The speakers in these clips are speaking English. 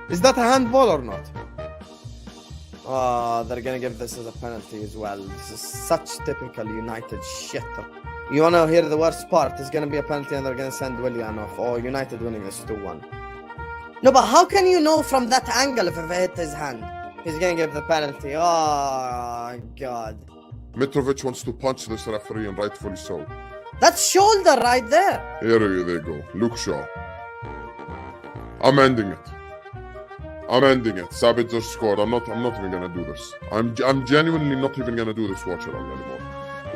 Is that a handball or not? Oh, they're gonna give this as a penalty as well. This is such typical United shit. You wanna hear the worst part? It's gonna be a penalty and they're gonna send Willian off. Oh, United winning this 2-1. No, but how can you know from that angle if it hit his hand? He's gonna give the penalty. Oh, God. Mitrovic wants to punch this referee, and rightfully so. That's shoulder right there. Here they go. Luke Shaw. I'm ending it. Sabitzer scored. I'm not even gonna do this. I'm genuinely not even gonna do this watch along anymore.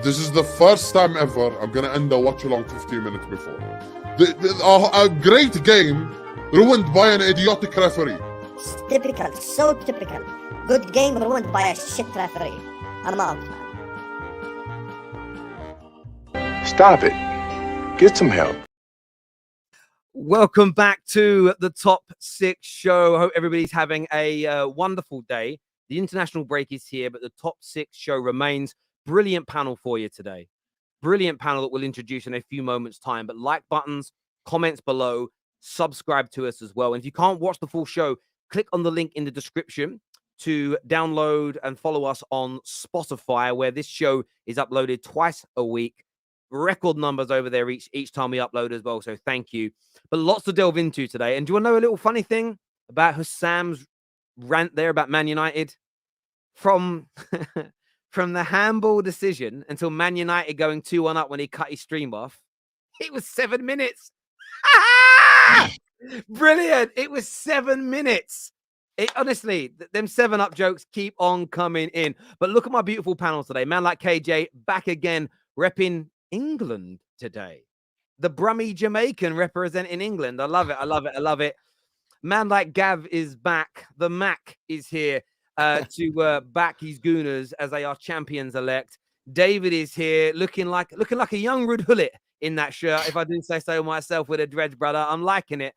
This is the first time ever I'm gonna end a watch along 15 minutes before. A great game ruined by an idiotic referee. It's typical, so typical. Good game ruined by a shit referee. I'm out, man. Stop it. Get some help. Welcome back to the Top 6 show. I hope everybody's having a wonderful day. The international break is here, but the Top 6 show remains. Brilliant panel for you today. Brilliant panel that we'll introduce in a few moments' time. But like buttons, comments below, subscribe to us as well. And if you can't watch the full show, click on the link in the description to download and follow us on Spotify, where this show is uploaded twice a week. Record numbers over there each time we upload as well. So thank you. But lots to delve into today. And do you want to know a little funny thing about Hassam's rant there about Man United? From the handball decision until Man United going 2-1 up when he cut his stream off, it was 7 minutes. Brilliant. It was 7 minutes. Honestly, them 7-up jokes keep on coming in. But look at my beautiful panel today. Man like KJ back again, repping England today. The Brummy Jamaican representing England. I love it. Man like Gav is back. The Mac is here to back his Gooners as they are champions elect. David is here looking like a young Ruud Gullit in that shirt, if I do say so myself, with a dreads, brother. I'm liking it.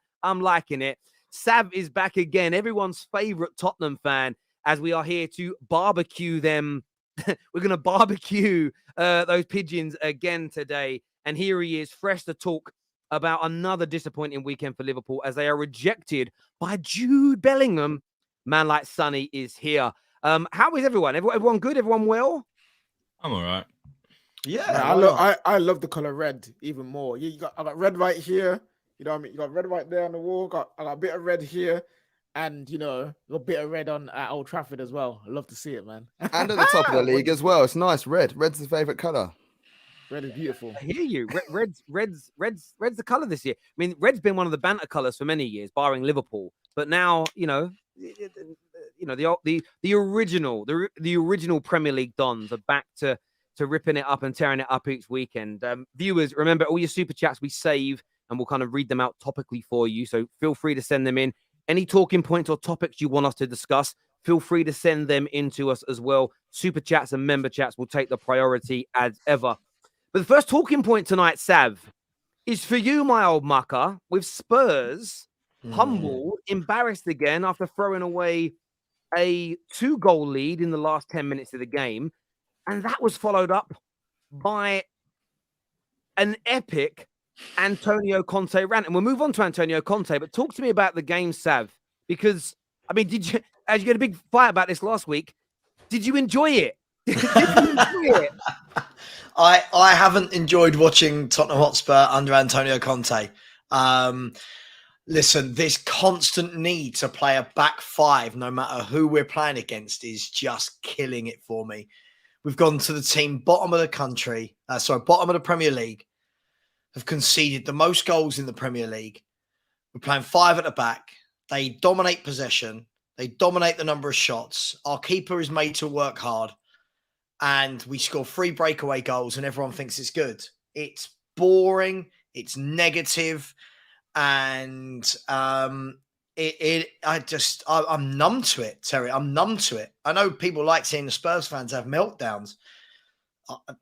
Sav is back again, everyone's favorite Tottenham fan, as we are here to barbecue them. We're going to barbecue those pigeons again today. And here he is, fresh to talk about another disappointing weekend for Liverpool as they are rejected by Jude Bellingham. Man like Sonny is here. How is everyone? Everyone good? Everyone well? I'm all right. Yeah, I love the color red even more. I got red right here. You know what I mean? You got red right there on the wall. I got a bit of red here. And, you know, a bit of red at Old Trafford as well. I love to see it, man. And at the top of the league as well. It's nice. Red's his favourite colour. Red is beautiful. I hear you. Red's the colour this year. I mean, red's been one of the banter colours for many years, barring Liverpool. But now, the original Premier League dons are back to ripping it up and tearing it up each weekend. Viewers, remember all your super chats we save, and we'll kind of read them out topically for you. So feel free to send them in. Any talking points or topics you want us to discuss, feel free to send them in to us as well. Super chats and member chats will take the priority as ever. But the first talking point tonight, Sav, is for you, my old mucker, with Spurs humbled, embarrassed again after throwing away a 2-goal lead in the last 10 minutes of the game. And that was followed up by an epic Antonio Conte rant. And we'll move on to Antonio Conte, but talk to me about the game, Sav, because, I mean, as you had a big fight about this last week, did you enjoy it? Did you enjoy it? I haven't enjoyed watching Tottenham Hotspur under Antonio Conte. Listen, this constant need to play a back five, no matter who we're playing against, is just killing it for me. We've gone to the team bottom of the country, bottom of the Premier League, have conceded the most goals in the Premier League. We're playing 5 at the back. They dominate possession. They dominate the number of shots. Our keeper is made to work hard. And we score 3 breakaway goals and everyone thinks it's good. It's boring. It's negative. And I'm numb to it, Terry. I'm numb to it. I know people like seeing the Spurs fans have meltdowns.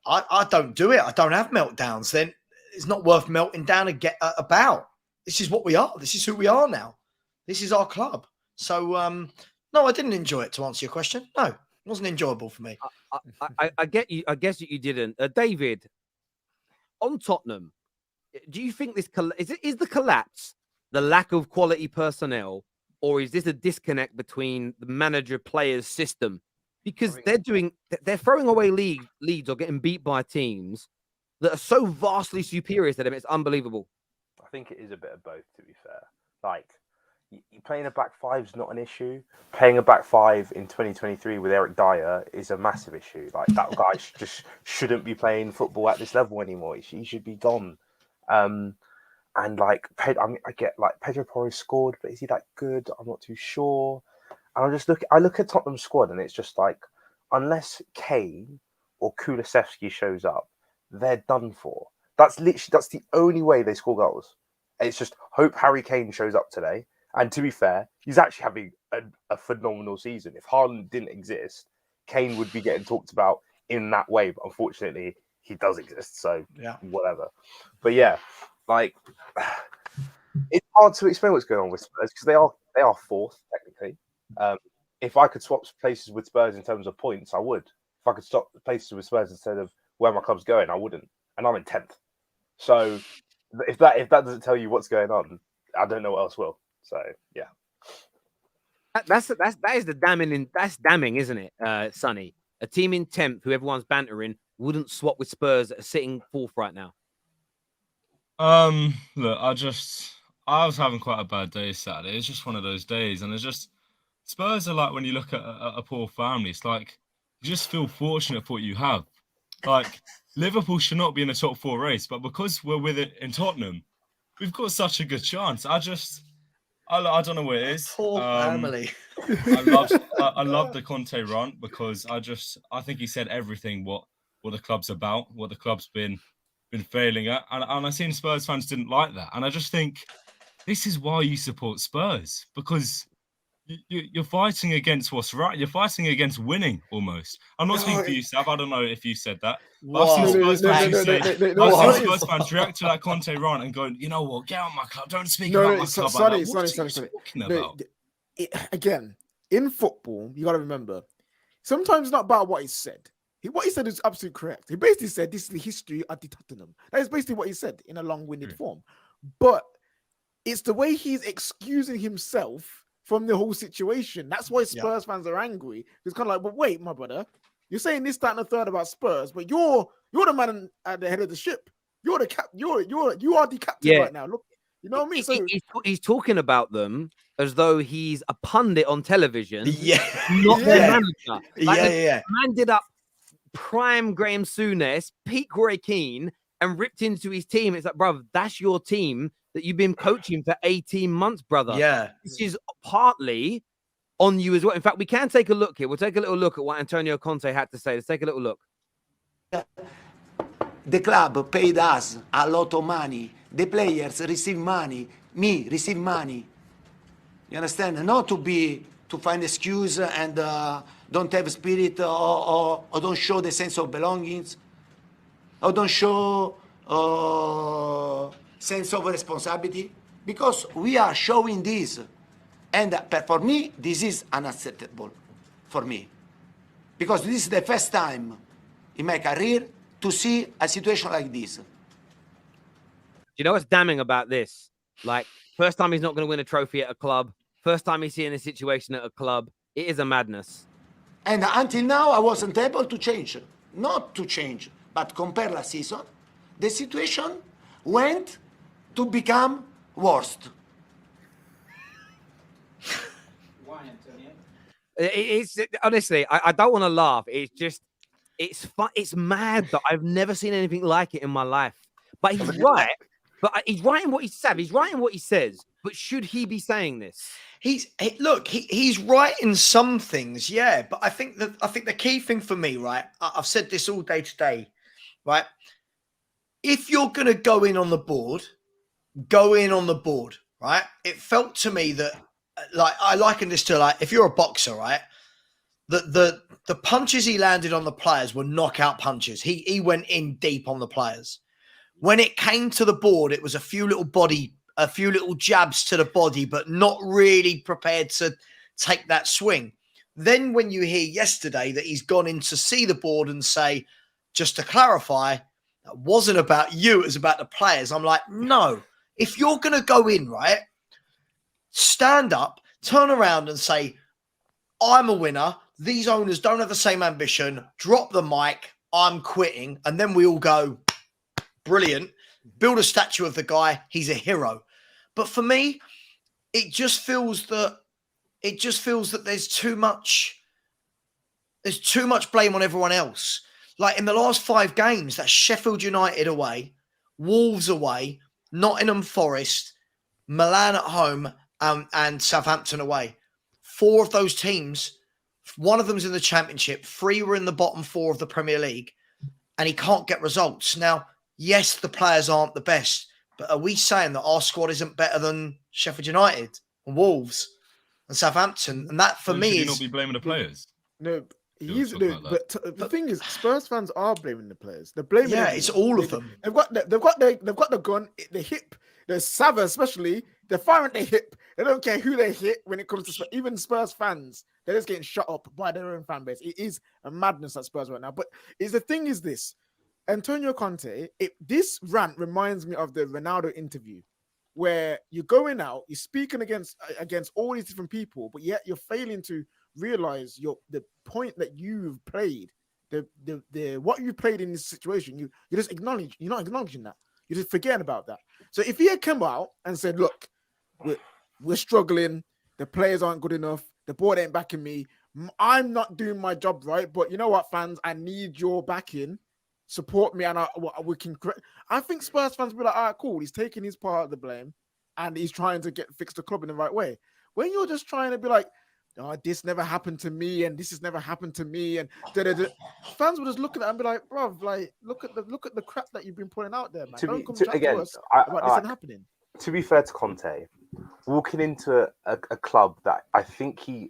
I don't do it. I don't have meltdowns. Then it's not worth melting down and get about. This is what we are. This is who we are now. This is our club. So, no, I didn't enjoy it, to answer your question. No, it wasn't enjoyable for me. I get you. I guess that you didn't. David, on Tottenham, do you think this is the collapse, the lack of quality personnel, or is this a disconnect between the manager players system? Because they're throwing away leads or getting beat by teams that are so vastly superior to them. It's unbelievable. I think it is a bit of both, to be fair. Like, playing a back five is not an issue. Playing a back five in 2023 with Eric Dyer is a massive issue. Like, that guy just shouldn't be playing football at this level anymore. He should be gone. And like, I get like Pedro Porro scored, but is he that good? I'm not too sure. And I look at Tottenham's squad, and it's just like, unless Kane or Kulusevski shows up, they're done for. That's the only way they score goals. It's just hope Harry Kane shows up today. And to be fair, he's actually having a phenomenal season. If Haaland didn't exist, Kane would be getting talked about in that way. But unfortunately, he does exist. So yeah, whatever. But yeah, like, it's hard to explain what's going on with Spurs because they are fourth technically. If I could swap places with Spurs in terms of points, I would. If I could swap places with Spurs instead of where my club's going, I wouldn't. And I'm in 10th. So if that doesn't tell you what's going on, I don't know what else will. So yeah. That is the damning. That's damning, isn't it, Sonny? A team in 10th who everyone's bantering wouldn't swap with Spurs that are sitting fourth right now. Look, I was having quite a bad day Saturday. It's just one of those days, and it's just Spurs are like when you look at a poor family. It's like you just feel fortunate for what you have. Like, Liverpool should not be in the top 4 race, but because we're with it in Tottenham, we've got such a good chance. I don't know what it is. Poor family. I love the Conte rant because I think he said everything what the club's about, what the club's been failing at, and I've seen Spurs fans didn't like that, and I just think this is why you support Spurs, because you're fighting against what's right. You're fighting against winning almost. I'm not speaking for you, Sav. I don't know if you said that. I've seen Spurs fans react to that Conte rant and going, you know what, get out of my club. Don't speak about my club. Sonny. Again, in football, you got to remember, sometimes it's not about what he said. What he said is absolutely correct. He basically said this is the history of the Tottenham. That is basically what he said in a long-winded form. But it's the way he's excusing himself from the whole situation. That's why Spurs fans are angry. It's kind of like, but wait, my brother, you're saying this, that, and the third about Spurs, but you're the man at the head of the ship. You're the cap. You are the captain right now. Look, you know what I mean? So he's talking about them as though he's a pundit on television, not their manager. Man did up prime Graham Souness, peak Roy Keane, and ripped into his team. It's like, brother, that's your team that you've been coaching for 18 months, brother. Yeah. This is partly on you as well. In fact, we can take a look here. We'll take a little look at what Antonio Conte had to say. Let's take a little look. The club paid us a lot of money. The players receive money. Me receive money. You understand? Not to find excuse and don't have spirit or don't show the sense of belongings or don't show sense of responsibility, because we are showing this, and for me this is unacceptable for me, because this is the first time in my career to see a situation like this. You know what's damning about this? Like, first time he's not going to win a trophy at a club, first time he's seeing a situation at a club. It is a madness. And until now I wasn't able to change, not to change, but compare last season, the situation went to become worst. Why, Antonio? It's honestly, I don't want to laugh. It's just, it's fun. It's mad that I've never seen anything like it in my life. But he's right. But he's right in what he said. He's right in what he says. But should he be saying this? He's right in some things, yeah. But I think the key thing for me, right? I've said this all day today, right? If you're gonna go in on the board, right? It felt to me that, like, I liken this to, like, if you're a boxer, right? The punches he landed on the players were knockout punches. He went in deep on the players. When it came to the board, it was a few little jabs to the body, but not really prepared to take that swing. Then when you hear yesterday that he's gone in to see the board and say, just to clarify, that wasn't about you, it was about the players. I'm like, no, if you're going to go in, right, stand up, turn around and say, I'm a winner. These owners don't have the same ambition. Drop the mic. I'm quitting. And then we all go, brilliant. Build a statue of the guy. He's a hero. But for me, it just feels that there's too much blame on everyone else. Like in the last 5 games, that's Sheffield United away, Wolves away, Nottingham Forest, Milan at home, and Southampton away. 4 of those teams, one of them's in the Championship, 3 were in the bottom 4 of the Premier League, and he can't get results. Now, yes, the players aren't the best, but are we saying that our squad isn't better than Sheffield United and Wolves and Southampton? And that, for me, should you is... not be blaming the players? No, the thing is, But Spurs fans are blaming the players. They're blaming. Yeah, everyone. it's all of them. They've got the gun, the hip. The Sava especially, they're firing at the hip. They don't care who they hit when it comes to Spurs. Even Spurs fans. They're just getting shut up by their own fan base. It is a madness at Spurs right now. But the thing is this, Antonio Conte, this rant reminds me of the Ronaldo interview, where you're going out, you're speaking against all these different people, but yet you're failing to realize the point that you've played, the what you played in this situation. You're not acknowledging that. You're just forgetting about that. So if he had come out and said, look, we're struggling, the players aren't good enough, the board ain't backing me, I'm not doing my job right, but you know what, fans, I need your backing, support me, and we can. I think Spurs fans will be like, all right, cool, he's taking his part of the blame, and he's trying to fix the club in the right way. When you're just trying to be like, oh, this never happened to me, and this has never happened to me, and fans will just look at that and be like, bro, like, look at the crap that you've been putting out there, man. Don't come chat to us about this ain't happening. To be fair to Conte, walking into a club that I think he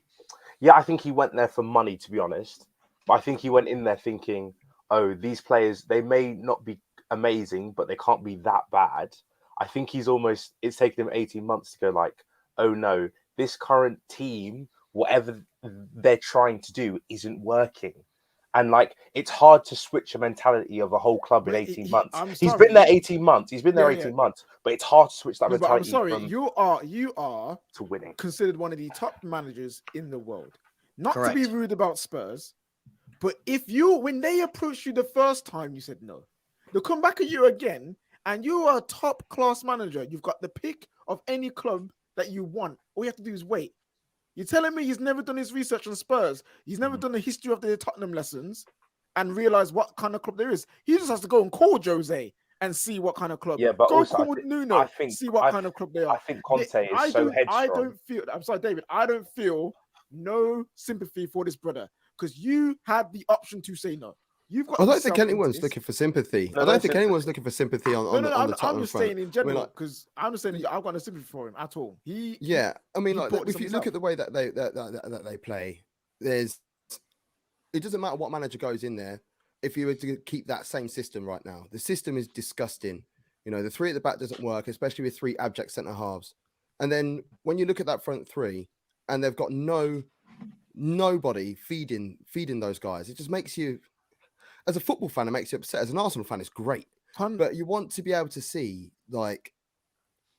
went there for money, to be honest. But I think he went in there thinking, oh, these players, they may not be amazing, but they can't be that bad. I think it's taken him 18 months to go like, oh no, this current team, whatever they're trying to do isn't working. And like, it's hard to switch a mentality of a whole club in 18 months. He's been there 18 months. He's been there 18 months, but it's hard to switch that mentality. I'm sorry, you are to winning, considered one of the top managers in the world. Not Correct. to be rude about Spurs, but when they approached you the first time, you said no. They'll come back at you again, and you are a top class manager. You've got the pick of any club that you want. All you have to do is wait. You're telling me he's never done his research on Spurs. He's never done the history of the Tottenham lessons and realize what kind of club there is. He just has to go and call Jose and see what kind of club. Yeah, but go also, call Nuno, see what kind of club they are. I think Conte is so headstrong. I'm sorry, David. I don't feel no sympathy for this brother because you had the option to say no. I don't think anyone's looking for sympathy. I don't think anyone's looking for sympathy on the Tottenham front. I'm just saying in general because I'm just saying I've got no sympathy for him at all. I mean, like if you look at the way that they play, it doesn't matter what manager goes in there. If you were to keep that same system right now, the system is disgusting. You know, the 3 at the back doesn't work, especially with 3 abject centre halves. And then when you look at that front 3, and they've got nobody feeding those guys, it just makes you. As a football fan, it makes you upset. As an Arsenal fan, it's great. But you want to be able to see like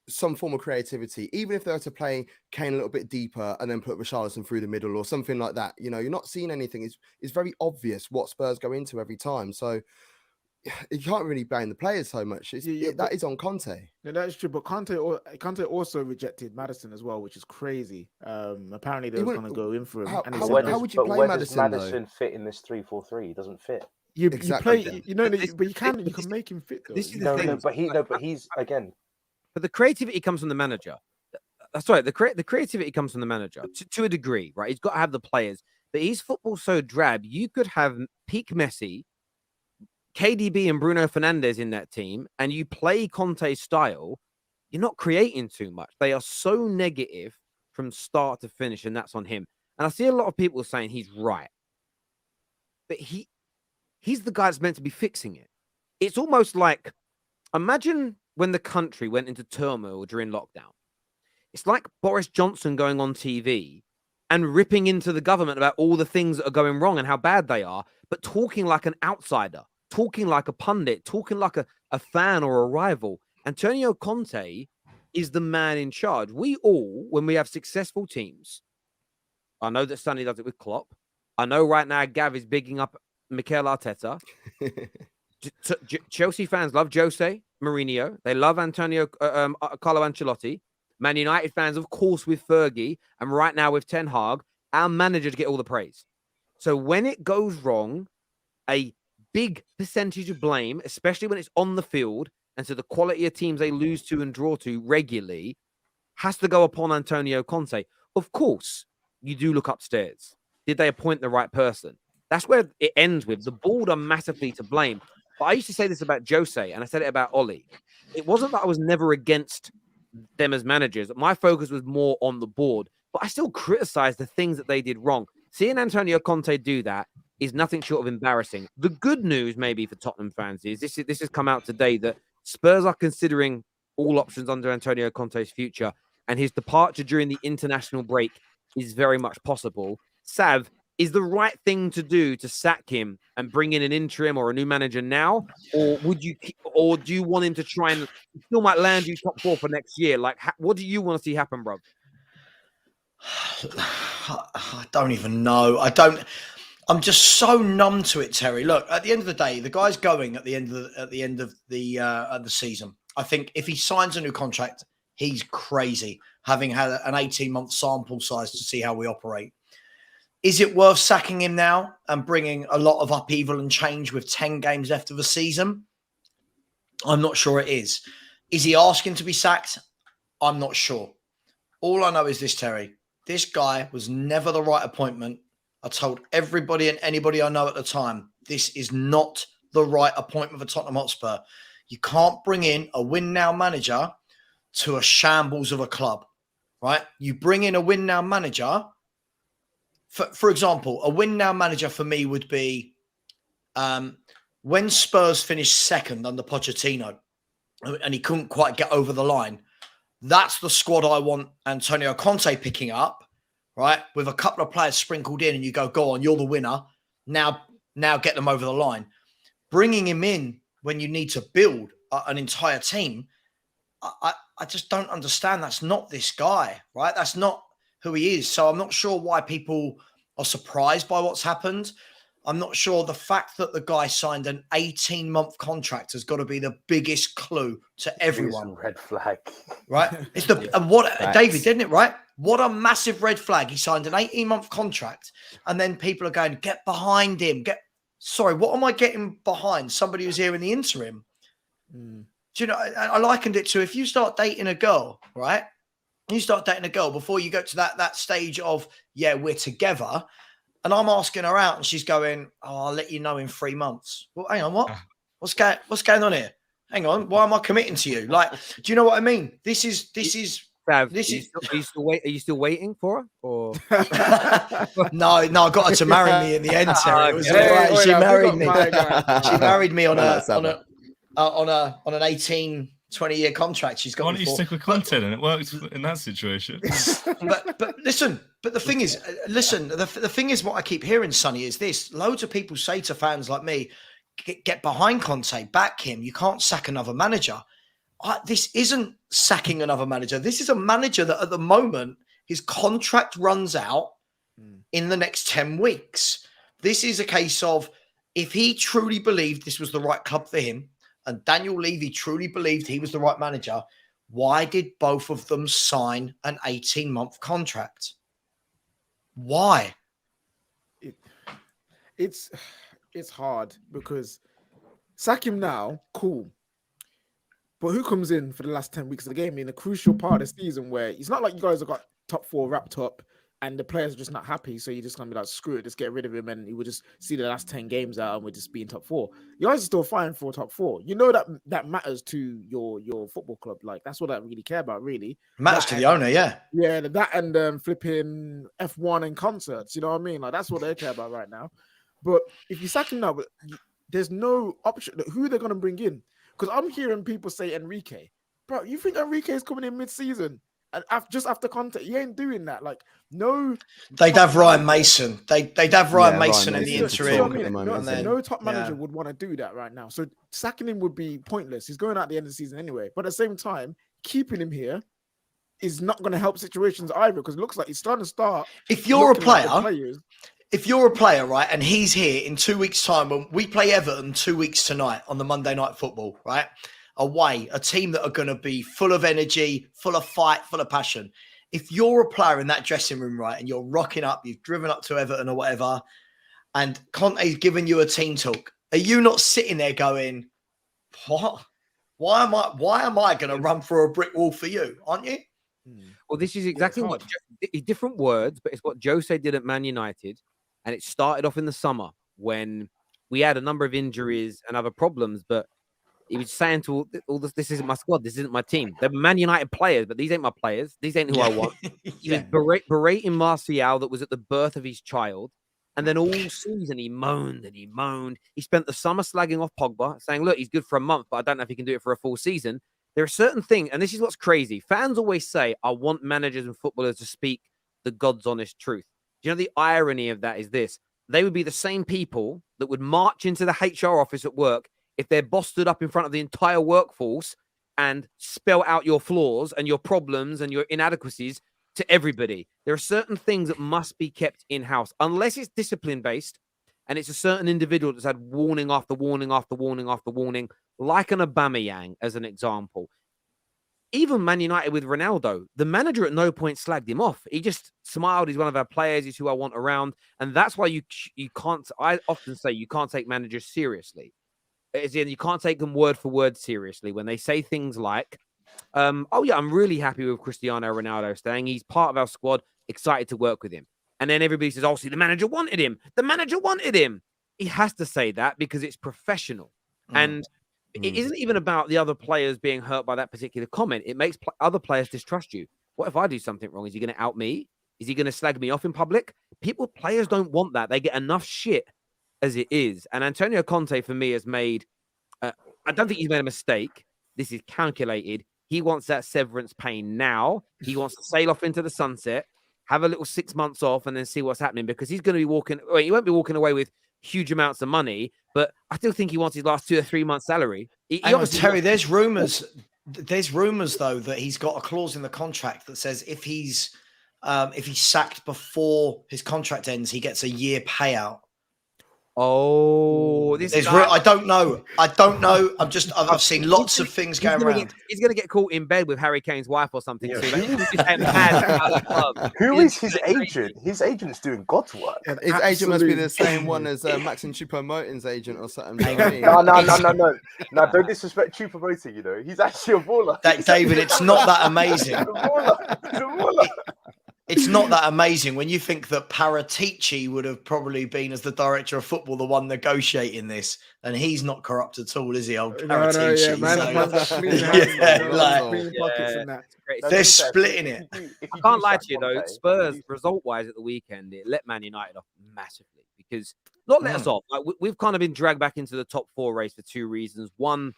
some form of creativity, even if they were to play Kane a little bit deeper and then put Richarlison through the middle or something like that. You know, you're not seeing anything. It's very obvious what Spurs go into every time. So you can't really blame the players so much. That is on Conte. Yeah, that is true. But Conte also rejected Maddison as well, which is crazy. Apparently they were going to go in for him. How would you play Maddison? Where does Maddison fit in this 3-4-3? He doesn't fit. You play, but you can make him fit though. This is the thing. But he's again. But the creativity comes from the manager. Sorry, the creativity comes from the manager to a degree, right? He's got to have the players, but he's football so drab. You could have peak Messi, KDB, and Bruno Fernandes in that team, and you play Conte's style. You're not creating too much. They are so negative from start to finish, and that's on him. And I see a lot of people saying he's right, but he's the guy that's meant to be fixing it. It's almost like, imagine when the country went into turmoil during lockdown. It's like Boris Johnson going on TV and ripping into the government about all the things that are going wrong and how bad they are, but talking like an outsider, talking like a pundit, talking like a fan or a rival. Antonio Conte is the man in charge. We all, when we have successful teams, I know that Sonny does it with Klopp. I know right now Gav is bigging up Mikel Arteta. Chelsea fans love Jose Mourinho. They love Carlo Ancelotti. Man United fans, of course, with Fergie. And right now with Ten Hag, our managers get all the praise. So when it goes wrong, a big percentage of blame, especially when it's on the field, and so the quality of teams they lose to and draw to regularly, has to go upon Antonio Conte. Of course, you do look upstairs. Did they appoint the right person? That's where it ends with. The board are massively to blame. But I used to say this about Jose, and I said it about Oli. It wasn't that I was never against them as managers. My focus was more on the board. But I still criticize the things that they did wrong. Seeing Antonio Conte do that is nothing short of embarrassing. The good news, maybe for Tottenham fans, is this has come out today that Spurs are considering all options under Antonio Conte's future, and his departure during the international break is very much possible. Sav, is the right thing to do to sack him and bring in an interim or a new manager now, or do you want him to try and still might land you top 4 for next year? Like, what do you want to see happen, bro? I don't even know. I'm just so numb to it, Terry. Look, at the end of the day, the guy's going at the end of the season. I think if he signs a new contract, he's crazy, having had an 18-month sample size to see how we operate. Is it worth sacking him now and bringing a lot of upheaval and change with 10 games left of the season? I'm not sure it is. Is he asking to be sacked? I'm not sure. All I know is this, Terry. This guy was never the right appointment. I told everybody and anybody I know at the time, this is not the right appointment for Tottenham Hotspur. You can't bring in a win-now manager to a shambles of a club, right? You bring in a win-now manager. For example, a win-now manager for me would be when Spurs finished second under Pochettino and he couldn't quite get over the line. That's the squad I want Antonio Conte picking up, right? With a couple of players sprinkled in and you go on, you're the winner. Now get them over the line. Bringing him in when you need to build an entire team, I just don't understand. That's not this guy, right? That's not who he is. So I'm not sure why people are surprised by what's happened. I'm not sure the fact that the guy signed an 18-month contract has got to be the biggest clue to everyone. Red flag, right? It's David, didn't it? Right? What a massive red flag. He signed an 18-month contract, and then people are going, "Get behind him." Sorry, what am I getting behind? Somebody who's here in the interim. Do you know? I likened it to if you start dating a girl, right? You start dating a girl before you go to that stage of, yeah, we're together. And I'm asking her out and she's going, "Oh, I'll let you know in 3 months." Well, hang on, what? What's going on here? Hang on, why am I committing to you? Like, do you know what I mean? This is Are you still waiting for her? Or No, I got her to marry me in the end, Terry. It was all right. She married me. She married me on an 18, 20-year contract. She's got. Why don't you stick with Conte and it works in that situation? but listen. But the thing is, the thing is, what I keep hearing, Sonny, is this: loads of people say to fans like me, "Get behind Conte, back him. You can't sack another manager." This isn't sacking another manager. This is a manager that, at the moment, his contract runs out in the next 10 weeks. This is a case of if he truly believed this was the right club for him, and Daniel Levy truly believed he was the right manager, why did both of them sign an 18-month contract? Why? It's hard because sack him now, cool. But who comes in for the last 10 weeks of the game in a crucial part of the season where it's not like you guys have got top 4 wrapped up and the players are just not happy, so you're just going to be like, screw it, just get rid of him and you will just see the last 10 games out and we'll just be in top 4. You guys are still fighting for top 4. You know that matters to your football club. Like, that's what I really care about, really. Matters to the owner, yeah. Yeah, that and flipping F1 and concerts, you know what I mean? Like, that's what they care about right now. But if you sack him now, there's no option. Who are they going to bring in? Because I'm hearing people say Enrique. Bro, you think Enrique is coming in mid-season? And just after Conte, he ain't doing that. Like, no. They'd have Ryan Mason. They'd have Ryan Mason in the interim. No top manager would want to do that right now. So sacking him would be pointless. He's going out at the end of the season anyway. But at the same time, keeping him here is not going to help situations either, because it looks like he's starting to start. If you're a looking like the player, players. if you're a player, right, and he's here in 2 weeks' time, when we play Everton 2 weeks tonight on the Monday Night Football, right? Away, a team that are going to be full of energy, full of fight, full of passion. If you're a player in that dressing room, right, and you're rocking up, you've driven up to Everton or whatever, and Conte's giving you a team talk, are you not sitting there going, what? Why am I going to run through a brick wall for you? Aren't you? Well, this is exactly what different words, but it's what Jose did at Man United, and it started off in the summer when we had a number of injuries and other problems. But he was saying to all this isn't my squad, this isn't my team. They're Man United players, but these ain't my players. These ain't who I want. He was berating Martial that was at the birth of his child. And then all season he moaned and he moaned. He spent the summer slagging off Pogba, saying, look, he's good for a month, but I don't know if he can do it for a full season. There are certain things, and this is what's crazy. Fans always say, I want managers and footballers to speak the God's honest truth. Do you know the irony of that is this? They would be the same people that would march into the HR office at work if their boss stood up in front of the entire workforce and spell out your flaws and your problems and your inadequacies to everybody. There are certain things that must be kept in-house, unless it's discipline-based and it's a certain individual that's had warning after warning after warning after warning, like an Aubameyang, as an example. Even Man United with Ronaldo, the manager at no point slagged him off. He just smiled. He's one of our players. He's who I want around. And that's why you can't, I often say you can't take managers seriously. As in, you can't take them word for word seriously when they say things like, oh yeah, I'm really happy with Cristiano Ronaldo staying. He's part of our squad. Excited to work with him. And then everybody says, oh, see, the manager wanted him. The manager wanted him. He has to say that because it's professional. And it isn't even about the other players being hurt by that particular comment. It makes other players distrust you. What if I do something wrong? Is he going to out me? Is he going to slag me off in public? Players don't want that. They get enough shit as it is. And Antonio Conte, for me, has made, I don't think he's made a mistake. This is calculated. He wants that severance pay now. He wants to sail off into the sunset, have a little 6 months off, and then see what's happening, because he's going to be walking. Well, he won't be walking away with huge amounts of money, but I still think he wants his last 2 or 3 months' salary. Terry, there's rumors. There's rumors though that he's got a clause in the contract that says if he's sacked before his contract ends, he gets a year payout. Oh, I don't know. I've seen lots of things going around. He's going to get caught in bed with Harry Kane's wife or something. Yeah. Too. Who is his agent? His agent's doing God's work. His agent must be the same one as Maxim Choupo-Moting's agent or something. No. Don't disrespect Choupo-Moting. You know, he's actually a baller. David, it's not that amazing. He's a baller. It's not that amazing when you think that Paratici would have probably been, as the director of football, the one negotiating this, and he's not corrupt at all, is he? Old Paratici. They're splitting it. I can't lie to you though. Spurs, result-wise, at the weekend, it let Man United off massively, because not let us off. Like, we've kind of been dragged back into the top 4 race for 2 reasons. One,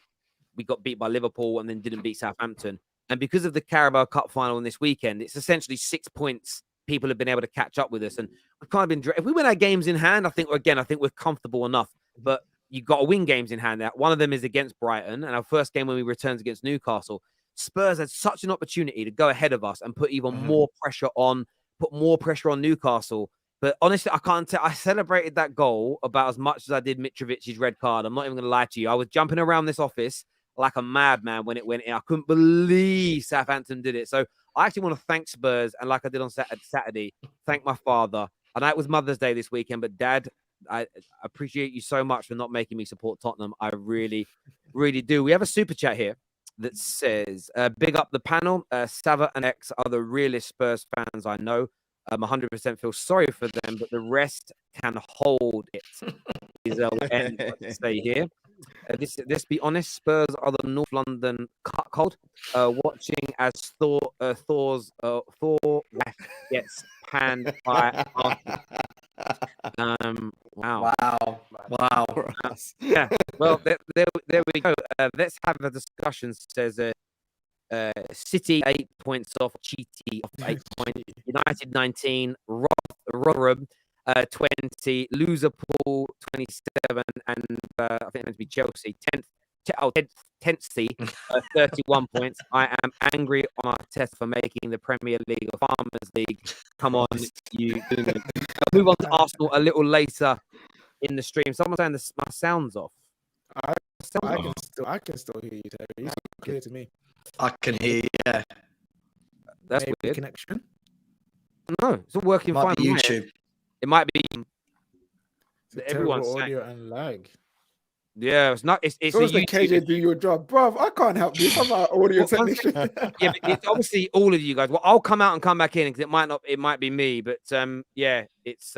we got beat by Liverpool and then didn't beat Southampton. And because of the Carabao Cup final in this weekend, it's essentially 6 points people have been able to catch up with us. And we've kind of been, if we win our games in hand, I think we're comfortable enough. But you've got to win games in hand. One of them is against Brighton, and our first game when we returned against Newcastle. Spurs had such an opportunity to go ahead of us and put even more pressure on Newcastle. But honestly, I can't tell. I celebrated that goal about as much as I did Mitrovic's red card. I'm not even going to lie to you. I was jumping around this office like a madman when it went in. I couldn't believe Southampton did it. So I actually want to thank Spurs, and like I did on Saturday, thank my father. I know it was Mother's Day this weekend, but Dad, I appreciate you so much for not making me support Tottenham. I really, really do. We have a super chat here that says, big up the panel. Sava and X are the realest Spurs fans I know. 100% feel sorry for them, but the rest can hold it. Is what I say here. Let's be honest, Spurs are the North London cold. Watching as Thor's wife gets panned by Wow. Yeah. Well, there we go. Let's have a discussion. Says City 8 points off, Chiti off 8 points, United 19, Rotherham 20, Liverpool 27, and I think it's meant to be Chelsea 10th 10th seed, 31 points. I am angry on Arteta for making the Premier League a Farmers League. Come on, you. I'll move on to Arsenal a little later in the stream. Someone's saying my sound's off. I can still hear you, Terry. It's clear to me. I can hear you. Yeah. That's Maybe weird. Connection. No, it's all working Might fine. be YouTube. It might be. It's Everyone's terrible saying. audio and lag. Yeah, it's not. It's So a it's the YouTube. KJ do your job, bruv. I can't help this. I'm an audio technician. Yeah, but it's obviously all of you guys. Well, I'll come out and come back in because it might not. It might be me, but yeah, it's.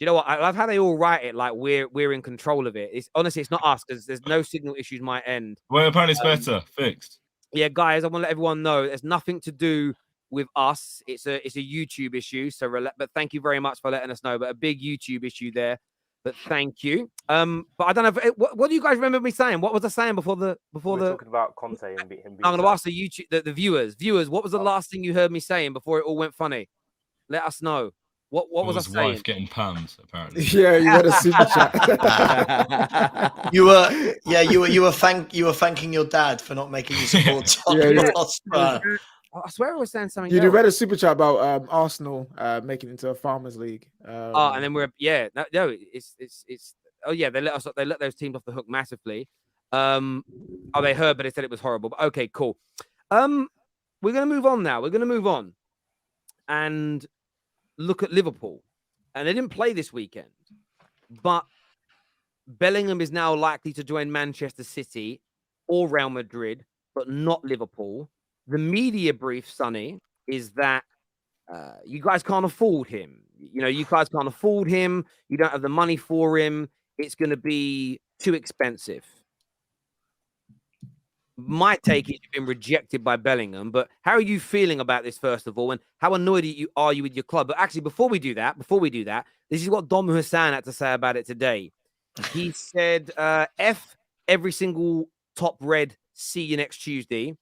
You know what? I love how they all write it like we're in control of it. It's honestly, it's not us because there's no signal issues my end. Well, apparently it's better, fixed. Yeah, guys, I want to let everyone know there's nothing to do with us. It's a YouTube issue. So, but thank you very much for letting us know. But a big YouTube issue there. But thank you. But I don't know. What do you guys remember me saying? What was I saying before We're the? talking about Conte and him being I'm going to ask the YouTube the viewers. Viewers, what was the last thing you heard me saying before it all went funny? Let us know. What was I saying? Wife getting pammed, apparently. Yeah, you had a super chat. You were thanking your dad for not making you support Tottenham. I swear I was saying something. You else. read a super chat about Arsenal making it into a Farmers League. And then it's oh yeah, they let those teams off the hook massively. They heard, but they said it was horrible. But okay, cool. We're gonna move on now. We're gonna move on and look at Liverpool. And they didn't play this weekend, but Bellingham is now likely to join Manchester City or Real Madrid, but not Liverpool. The media brief, Sonny, is that you guys can't afford him. You know, you guys can't afford him. You don't have the money for him. It's going to be too expensive. My take is you've been rejected by Bellingham, but how are you feeling about this, first of all? And how annoyed are you with your club? But actually, before we do that, this is what Dom Hussein had to say about it today. He said, F every single top red, see you next Tuesday.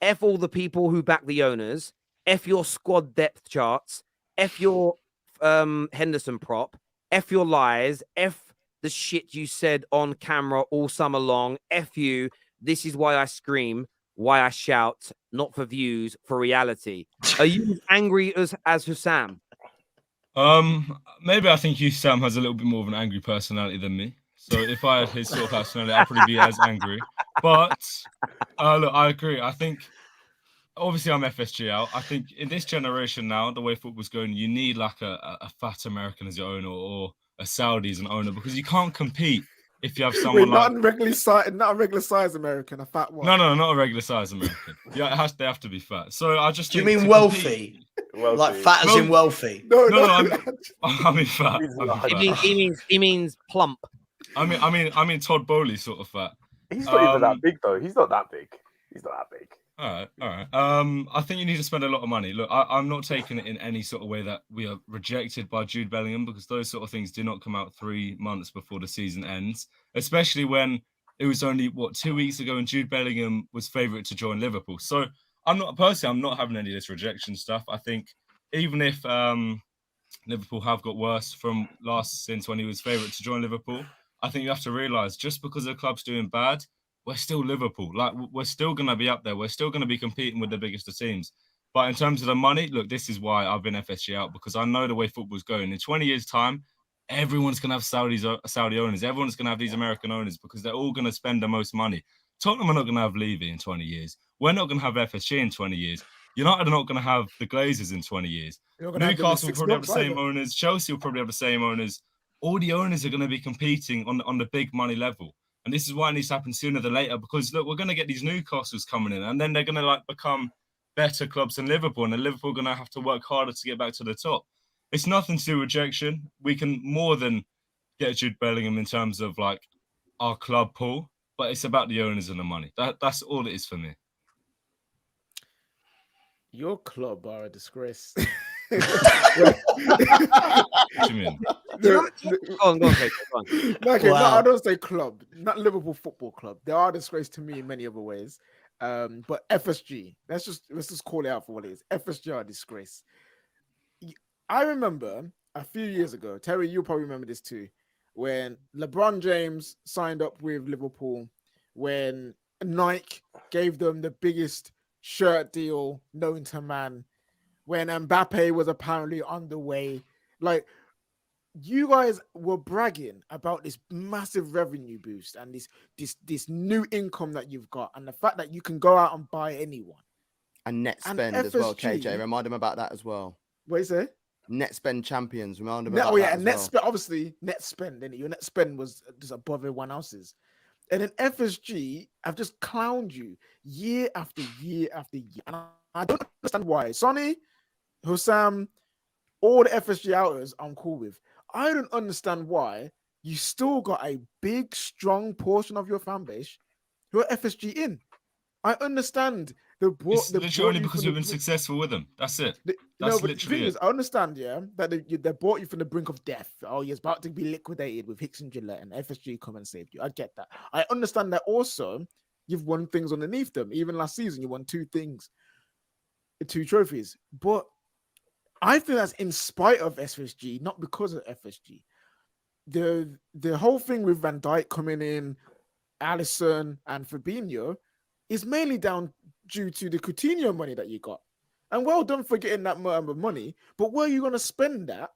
F all the people who back the owners. F your squad depth charts. F your Henderson prop. F your lies. F the shit you said on camera all summer long. F you. This is why I scream, why I shout, not for views, for reality. Are you as angry as Hussam? Maybe I think Sam has a little bit more of an angry personality than me. So if I had his sort of personality, I'd probably be as angry. But look, I agree. I think obviously I'm FSG out. I think in this generation now, the way football's going, you need like a fat American as your owner or a Saudi as an owner because you can't compete if you have someone not a regular size American, a fat one. No, not a regular size American. Yeah, they have to be fat. So I just. Do you mean wealthy? Like fat as in wealthy? No, I mean fat. He means plump. I mean Todd Bowley sort of fat. He's not even that big though. He's not that big. All right. I think you need to spend a lot of money. Look, I'm not taking it in any sort of way that we are rejected by Jude Bellingham because those sort of things do not come out 3 months before the season ends, especially when it was only, 2 weeks ago and Jude Bellingham was favourite to join Liverpool. So I'm not having any of this rejection stuff. I think even if Liverpool have got worse from since when he was favourite to join Liverpool, I think you have to realise just because the club's doing bad, we're still Liverpool. Like, we're still going to be up there. We're still going to be competing with the biggest of teams. But in terms of the money, look, this is why I've been FSG out, because I know the way football's going. In 20 years' time, everyone's going to have Saudi owners. Everyone's going to have these American owners because they're all going to spend the most money. Tottenham are not going to have Levy in 20 years. We're not going to have FSG in 20 years. United are not going to have the Glazers in 20 years. Newcastle will probably have the same owners. Chelsea will probably have the same owners. All the owners are going to be competing on the big money level. And this is why it needs to happen sooner than later, because look, we're going to get these Newcastles coming in and then they're going to become better clubs than Liverpool, and then Liverpool are going to have to work harder to get back to the top. It's nothing to do rejection. We can more than get Jude Bellingham in terms of our club pool, but it's about the owners and the money. That's all it is for me. Your club are a disgrace. What do you mean? Go on. Okay, wow. No, I don't say club, not Liverpool Football Club. They are a disgrace to me in many other ways. But FSG, let's just call it out for what it is. FSG are a disgrace. I remember a few years ago, Terry, you probably remember this too, when LeBron James signed up with Liverpool when Nike gave them the biggest shirt deal known to man, when Mbappe was apparently on the way. Like, you guys were bragging about this massive revenue boost and this new income that you've got, and the fact that you can go out and buy anyone. And net And spend as well, FSG KJ. Remind him about that as well. What you say? Net spend champions. Remind him Net, about oh yeah, that and as net well. spend, obviously net spend. Then your net spend was just above everyone else's. And then FSG have just clowned you year after year after year. And I don't understand why. Sonny, Hussam, all the FSG outers I'm cool with. I don't understand why you still got a big, strong portion of your fan base who are FSG in. I understand It's literally only because we've been successful with them. That's it. That's literally it. I understand, yeah, that they brought you from the brink of death. Oh, you're about to be liquidated with Hicks and Gillette, and FSG come and saved you. I get that. I understand that also you've won things underneath them. Even last season, you won 2 trophies. But I think that's in spite of FSG, not because of FSG. The whole thing with Van Dijk coming in, Alisson and Fabinho is mainly due to the Coutinho money that you got. And well done for getting that money, but where are you going to spend that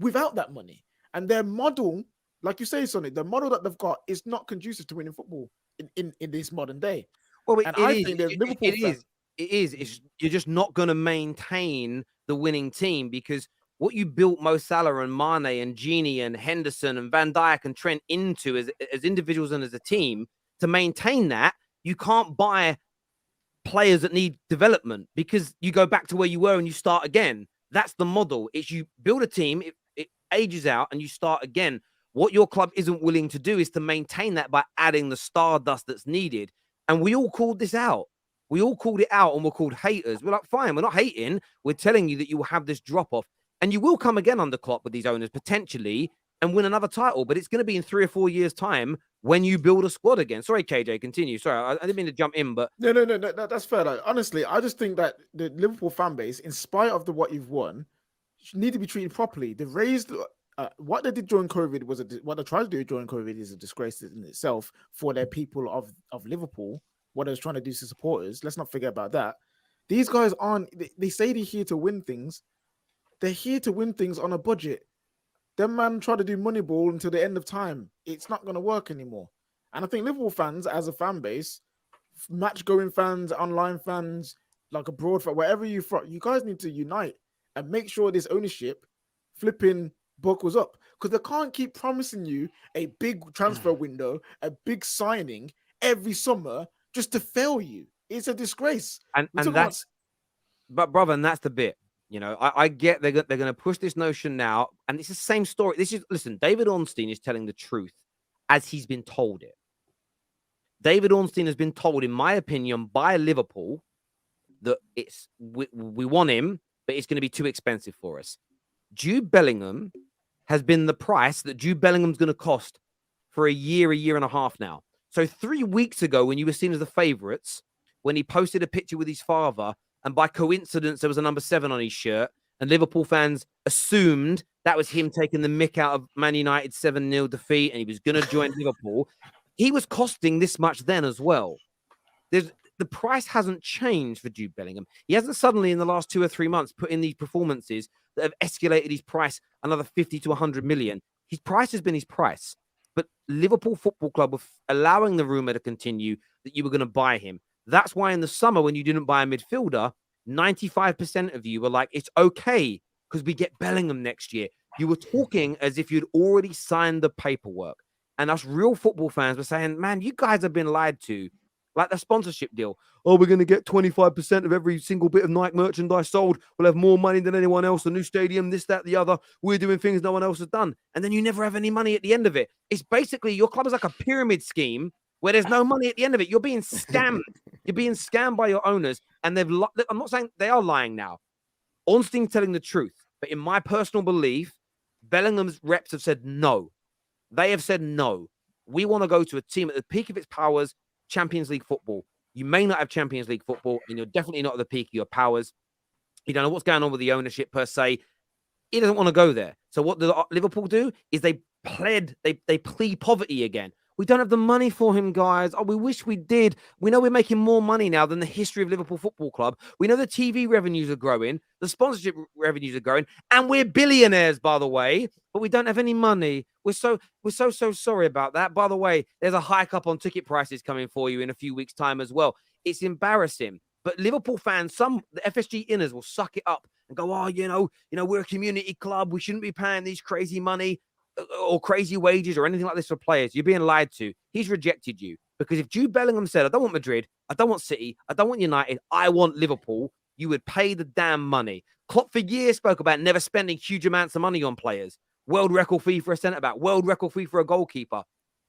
without that money? And their model, like you say, Sonny, the model that they've got is not conducive to winning football in this modern day. Well, and I think that Liverpool fans, it is. You're just not going to maintain the winning team, because what you built Mo Salah and Mane and Gini and Henderson and Van Dijk and Trent into as individuals and as a team, to maintain that, you can't buy players that need development, because you go back to where you were and you start again. That's the model. It's you build a team, it ages out, and you start again. What your club isn't willing to do is to maintain that by adding the stardust that's needed. And we all called this out. We all called it out, and we're called haters. We're like, fine, we're not hating. We're telling you that you will have this drop-off. And you will come again under Klopp with these owners, potentially, and win another title. But it's going to be in 3 or 4 years' time when you build a squad again. Sorry, KJ, continue. Sorry, I didn't mean to jump in, but... No, that's fair. Like, honestly, I just think that the Liverpool fan base, in spite of what you've won, need to be treated properly. They raised... what they did during COVID what they tried to do during COVID is a disgrace in itself for their people of Liverpool. What they was trying to do to supporters. Let's not forget about that. These guys they say they're here to win things. They're here to win things on a budget. Them man try to do Moneyball until the end of time. It's not going to work anymore. And I think Liverpool fans, as a fan base, match-going fans, online fans, like abroad, wherever you're from, you guys need to unite and make sure this ownership flipping buckles up. Because they can't keep promising you a big transfer window, a big signing every summer just to fail you. It's a disgrace. And that's... But, brother, and that's the bit. You know, I get they're going to push this notion now, and it's the same story. Listen, David Ornstein is telling the truth as he's been told it. David Ornstein has been told, in my opinion, by Liverpool that we want him, but it's going to be too expensive for us. Jude Bellingham has been the price that Jude Bellingham's going to cost for a year and a half now. So 3 weeks ago, when you were seen as the favourites, when he posted a picture with his father, and by coincidence, there was a number 7 on his shirt, and Liverpool fans assumed that was him taking the mick out of Man United's 7-0 defeat, and he was going to join Liverpool. He was costing this much then as well. The price hasn't changed for Jude Bellingham. He hasn't suddenly, in the last 2 or 3 months, put in these performances that have escalated his price another 50 to 100 million. His price has been his price. But Liverpool Football Club were allowing the rumour to continue that you were going to buy him. That's why in the summer, when you didn't buy a midfielder, 95% of you were like, it's okay because we get Bellingham next year. You were talking as if you'd already signed the paperwork. And us real football fans were saying, man, you guys have been lied to. Like the sponsorship deal. Oh, we're going to get 25% of every single bit of Nike merchandise sold. We'll have more money than anyone else. The new stadium, this, that, the other. We're doing things no one else has done. And then you never have any money at the end of it. It's basically, your club is like a pyramid scheme where there's no money at the end of it. You're being scammed. You're being scammed by your owners. And I'm not saying they are lying now. Ornstein's telling the truth. But in my personal belief, Bellingham's reps have said no. They have said no. We want to go to a team at the peak of its powers, Champions League football. You may not have Champions League football, and you're definitely not at the peak of your powers. You don't know what's going on with the ownership per se. He doesn't want to go there. So what do Liverpool do is they plead poverty again, We don't have the money for him, guys. Oh, we wish we did. We know we're making more money now than the history of Liverpool Football Club. We know the TV revenues are growing, the sponsorship revenues are growing, and we're billionaires, by the way. But we don't have any money. We're so sorry about that. By the way, there's a hike up on ticket prices coming for you in a few weeks' time as well. It's embarrassing. But Liverpool fans, the FSG inners will suck it up and go, oh, we're a community club. We shouldn't be paying these crazy money or crazy wages or anything like this for players. You're being lied to. He's rejected you because if Jude Bellingham said, I don't want Madrid, I don't want City, I don't want United, I want Liverpool, you would pay the damn money. Klopp for years spoke about never spending huge amounts of money on players. World record fee for a centre-back, world record fee for a goalkeeper.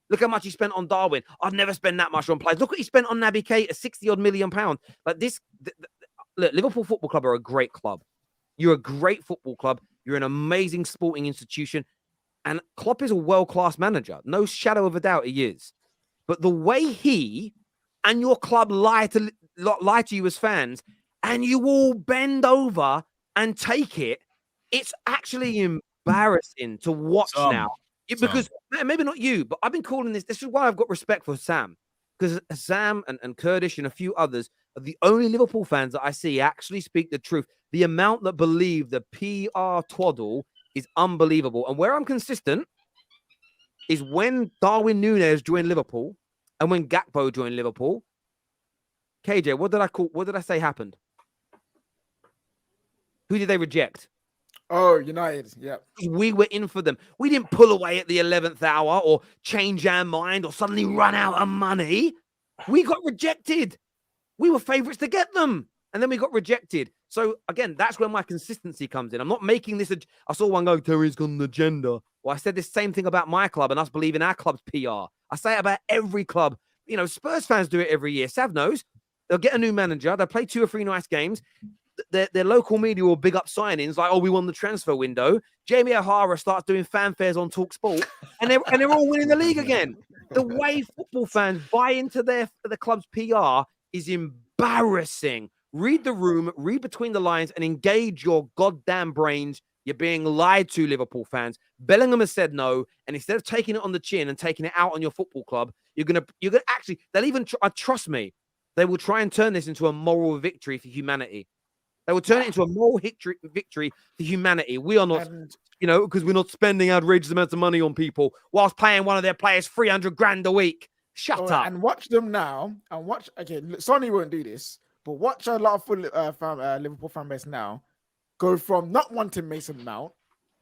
Look how much he spent on Darwin. I'd never spend that much on players. Look what he spent on Naby Keita, 60-odd million pounds. Like this, look, Liverpool Football Club are a great club. You're a great football club. You're an amazing sporting institution. And Klopp is a world-class manager. No shadow of a doubt he is. But the way he and your club lie to you as fans, and you all bend over and take it, it's actually embarrassing to watch now. Because maybe not you, but I've been calling this. This is why I've got respect for Sam. Because Sam and Kurdish and a few others are the only Liverpool fans that I see actually speak the truth. The amount that believe the PR twaddle is unbelievable. And where I'm consistent is when Darwin Núñez joined Liverpool and when Gakpo joined Liverpool. KJ, what did I say happened? Who did they reject? Oh, United. Yeah. We were in for them. We didn't pull away at the 11th hour or change our mind or suddenly run out of money. We got rejected. We were favourites to get them. And then we got rejected. So, again, that's where my consistency comes in. I'm not making this. I saw one go, Terry's got an agenda. Well, I said the same thing about my club and us believing our club's PR. I say it about every club. Spurs fans do it every year. Sav knows. They'll get a new manager. They'll play 2 or 3 nice games. Their local media will big up signings like, oh, we won the transfer window. Jamie O'Hara starts doing fanfares on TalkSport, and they're all winning the league again. The way football fans buy into the club's PR is embarrassing. Read the room, read between the lines, and engage your goddamn brains. You're being lied to, Liverpool fans. Bellingham has said no, and instead of taking it on the chin and taking it out on your football club, you're gonna actually. They'll even trust me. They will try and turn this into a moral victory for humanity. They will turn it into a moral victory for humanity. We are not, because we're not spending outrageous amounts of money on people whilst paying one of their players 300 grand a week. Shut up. And watch them now. And watch, again, Sonny won't do this, but watch a lot of Liverpool fan base now go from not wanting Mason Mount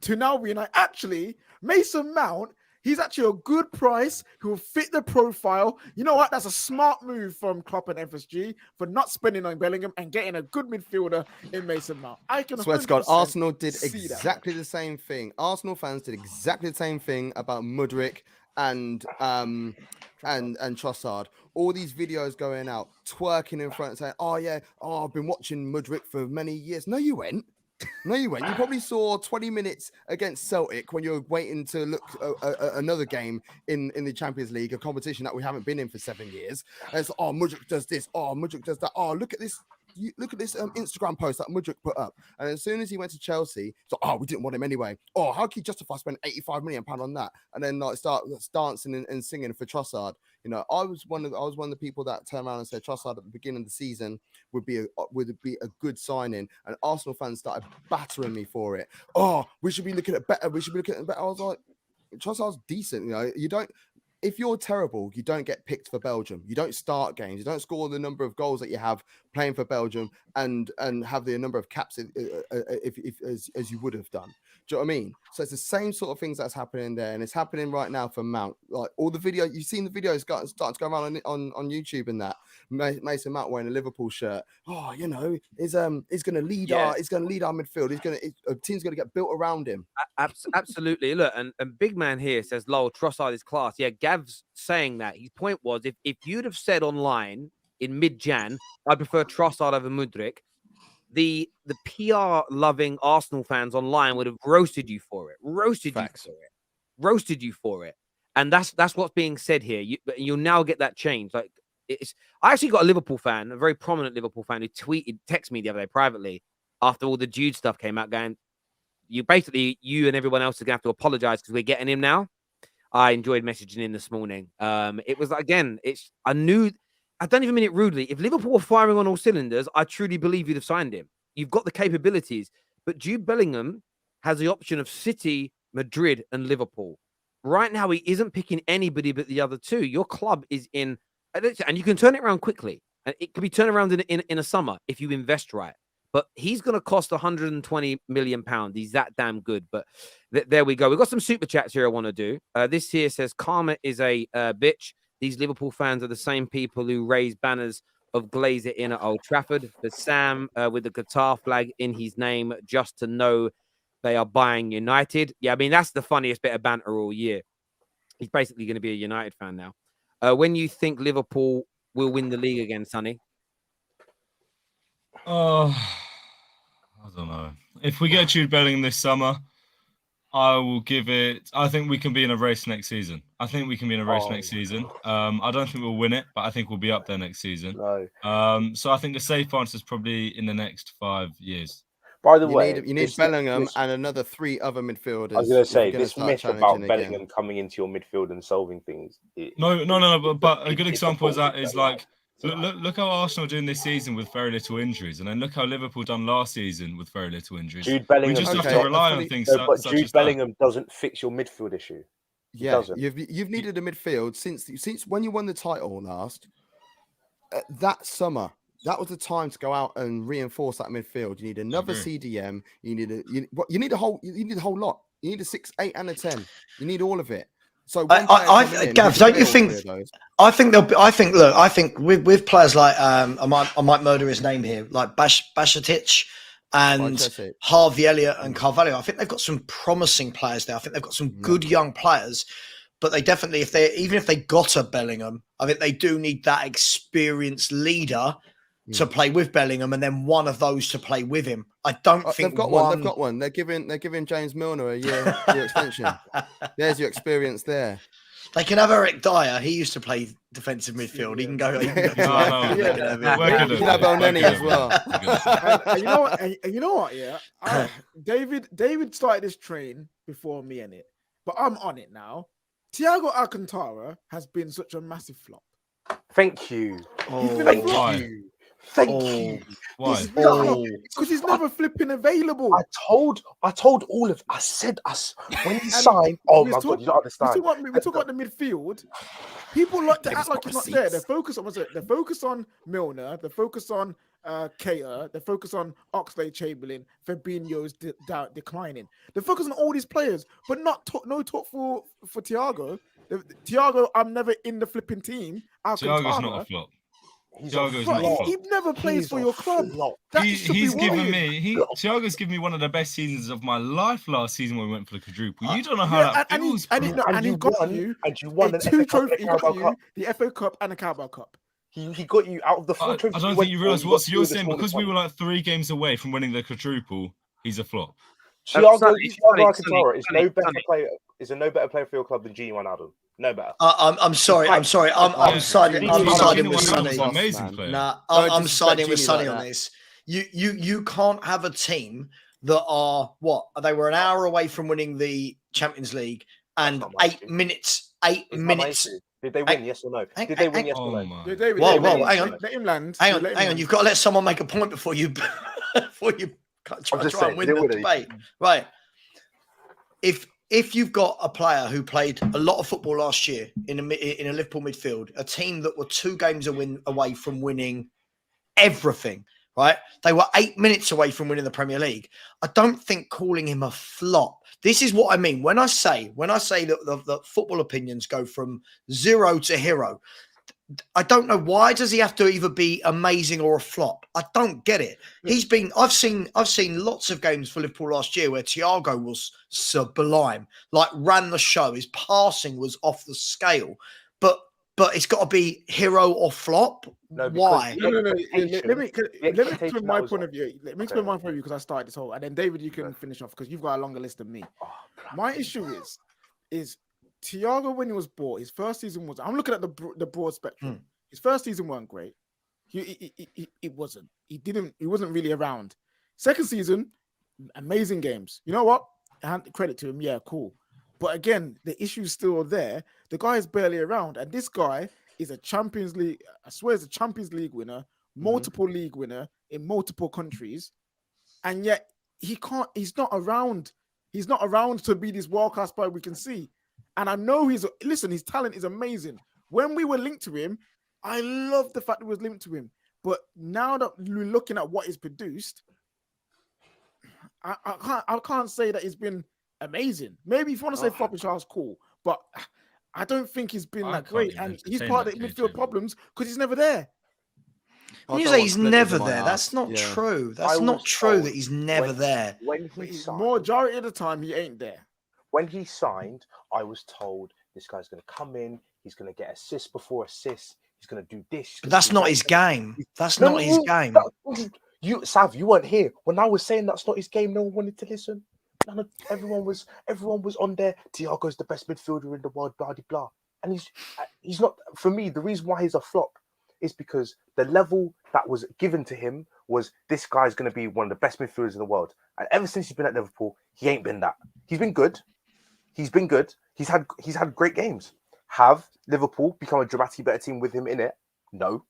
to now being like, actually, Mason Mount, he's actually a good price who will fit the profile. You know what? That's a smart move from Klopp and FSG for not spending on Bellingham and getting a good midfielder in Mason Mount. I can swear to God, Arsenal did exactly the same thing. Arsenal fans did exactly the same thing about Mudryk and Trossard. All these videos going out, twerking in front, saying, I've been watching Mudryk for many years. No, you went. No, you went. You probably saw 20 minutes against Celtic when you're waiting to look another game in the Champions League, a competition that we haven't been in for 7 years. And it's Mudryk does this. Oh, Mudryk does that. Oh, look at this. Look at this Instagram post that Mudryk put up. And as soon as he went to Chelsea, it's like, we didn't want him anyway. Oh, how can you justify spending £85 million on that? And then start dancing and singing for Trossard. I was one of the people that turned around and said Trossard at the beginning of the season would be a good signing, and Arsenal fans started battering me for it. Oh, we should be looking at better. We should be looking at better. I was like, Trossard's decent. You don't. If you're terrible, you don't get picked for Belgium. You don't start games. You don't score the number of goals that you have playing for Belgium and have the number of caps as you would have done. Do you know what I mean? So it's the same sort of things that's happening there, and it's happening right now for Mount. Like all the video, you've seen the videos starting to go around on YouTube and that. Mason Mount wearing a Liverpool shirt. Oh, he's going to lead our midfield. A team's going to get built around him. Absolutely. Look, and Big Man here says, "Lol, Trossard is class." Yeah, Gav's saying that. His point was, if you'd have said online in mid-Jan, I prefer Trossard over Mudryk, the PR-loving Arsenal fans online would have roasted you for it. Roasted you for it. And that's what's being said here. You'll now get that change. Like I actually got a Liverpool fan, a very prominent Liverpool fan, who texted me the other day privately after all the Jude stuff came out, going, you and everyone else are going to have to apologize because we're getting him now. I enjoyed messaging in this morning. It was again, I don't even mean it rudely. If Liverpool were firing on all cylinders, I truly believe you'd have signed him. You've got the capabilities, but Jude Bellingham has the option of City, Madrid, and Liverpool. Right now, he isn't picking anybody but the other two. Your club is in, and you can turn it around quickly. And it could be turned around in a summer if you invest right. But he's going to cost 120 million pounds. He's that damn good. But there we go. We've got some super chats here I want to do. This here says, karma is a bitch. These Liverpool fans are the same people who raise banners of Glazer in at Old Trafford. For Sam with the Qatar flag in his name just to know they are buying United. Yeah, I mean, that's the funniest bit of banter all year. He's basically going to be a United fan now. When you think Liverpool will win the league again, Sonny? I don't know. If we get Jude Bellingham this summer, I will give it. I think we can be in a race next season. I don't think we'll win it, but I think we'll be up there next season. No. So I think the safe answer is probably in the next 5 years. By the way, you need Bellingham and another 3 other midfielders. I was going to say, this myth about Bellingham coming into your midfield and solving things. No. But a good example of that is like, look how Arsenal are doing this season with very little injuries, and then look how Liverpool done last season with very little injuries. Jude Bellingham, we just have to rely on things. But Jude Bellingham doesn't fix your midfield issue. Yeah, you've needed a midfield since when you won the title last. That summer, that was the time to go out and reinforce that midfield. You need another CDM. You need a whole lot. You need a 6, 8, and a 10. You need all of it. So, Gav, don't you think? I think with players like I might murder his name here, like Bashatic and Harvey Elliott and Carvalho. I think they've got some promising players there. I think they've got some good young players. But they definitely, even if they got a Bellingham, I think they do need that experienced leader to play with Bellingham, and then one of those to play with him. I don't think they've got one. They've got one. They're giving James Milner a year extension. There's your experience there. They can have Eric Dyer. He used to play defensive midfield. He can go. He can have Elneny as well. You know what? Yeah, David started this train before me in it, but I'm on it now. Thiago Alcantara has been such a massive flop. Thank you. Thank you. Why? Because he's never flipping available. I told all of. I said us when he signed. Oh my god, you don't understand. We talk about the midfield. People like to act like he's not there. They focus on Milner. They focus on Keita. They focus on Oxlade-Chamberlain. Fabinho's declining. They focus on all these players, but no talk for Thiago. Thiago, I'm never in the flipping team. Thiago's not a flop. He never plays for your club. Thiago's given me one of the best seasons of my life last season when we went for the quadruple. You don't know how that feels. And he got you two trophies. He got you the FA Cup and the Carabao Cup. He got you out of the 4 trophies. I don't think you realise what you're saying, because we were like 3 games away from winning the quadruple. He's a flop. Thiago Alcantara is no better player. Is a no better player for your club than Gini Wijnaldum. No better. I'm sorry. I'm siding with Sonny. Amazing player. I'm siding with Sonny on this. You can't have a team that are they were an hour away from winning the Champions League and 8 minutes. 8 minutes. Did they win? Yes or no? Did they win? Yes or no? Whoa! Hang on. Let him land. Hang on. You've got to let someone make a point before you try and win the debate. Right. If you've got a player who played a lot of football last year in a Liverpool midfield, a team that were 2 games away from winning everything, right? They were 8 minutes away from winning the Premier League. I don't think calling him a flop. This is what I mean when I say that the football opinions go from 0 to hero. I don't know, why does he have to either be amazing or a flop? I don't get it. I've seen lots of games for Liverpool last year where Thiago was sublime, like ran the show. His passing was off the scale, but it's got to be hero or flop. No, why? No. Let me explain my point of view. Let me explain my point of view, because I started this whole, and then David, you can finish off because you've got a longer list than me. My issue is Thiago, when he was bought, his first season was. I'm looking at the broad spectrum. His first season weren't great. It wasn't. He wasn't really around. Second season, amazing games. You know what? Credit to him. Yeah, cool. But again, the issue's still there. The guy is barely around, and this guy is a Champions League. I swear, he's a Champions League winner, multiple league winner in multiple countries, and yet he can't. He's not around. He's not around to be this world-class player we can see. And I know his talent is amazing. When we were linked to him, I love the fact that we was linked to him. But now that we're looking at what he's produced, I can't say that it's been amazing. Maybe if you want to say floppy Charles, cool. But I don't think he's been that great. And he's part of the midfield problems because he's never there. You say he's never there. That's not true. That's not true that he's never there. When he signed, majority of the time, he ain't there. When he signed, I was told this guy's going to come in. He's going to get assists before assists. He's going to do this. But that's not his game. That's not his game. Sav, you weren't here when I was saying that's not his game. No one wanted to listen. Everyone was on there. Thiago's the best midfielder in the world. Blah blah blah. And he's not. For me, the reason why he's a flop is because the level that was given to him was this guy's going to be one of the best midfielders in the world. And ever since he's been at Liverpool, he ain't been that. He's been good. He's had great games. Have Liverpool become a dramatically better team with him in it? No.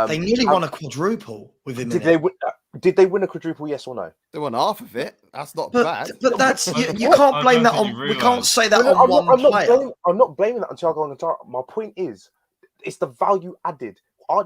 They nearly won a quadruple with him. Did they win a quadruple? Yes or no? They won half of it. That's not bad. But that's you can't blame that on. We can't say that on one player. I'm not blaming that on Thiago and Thiago. My point is, it's the value added.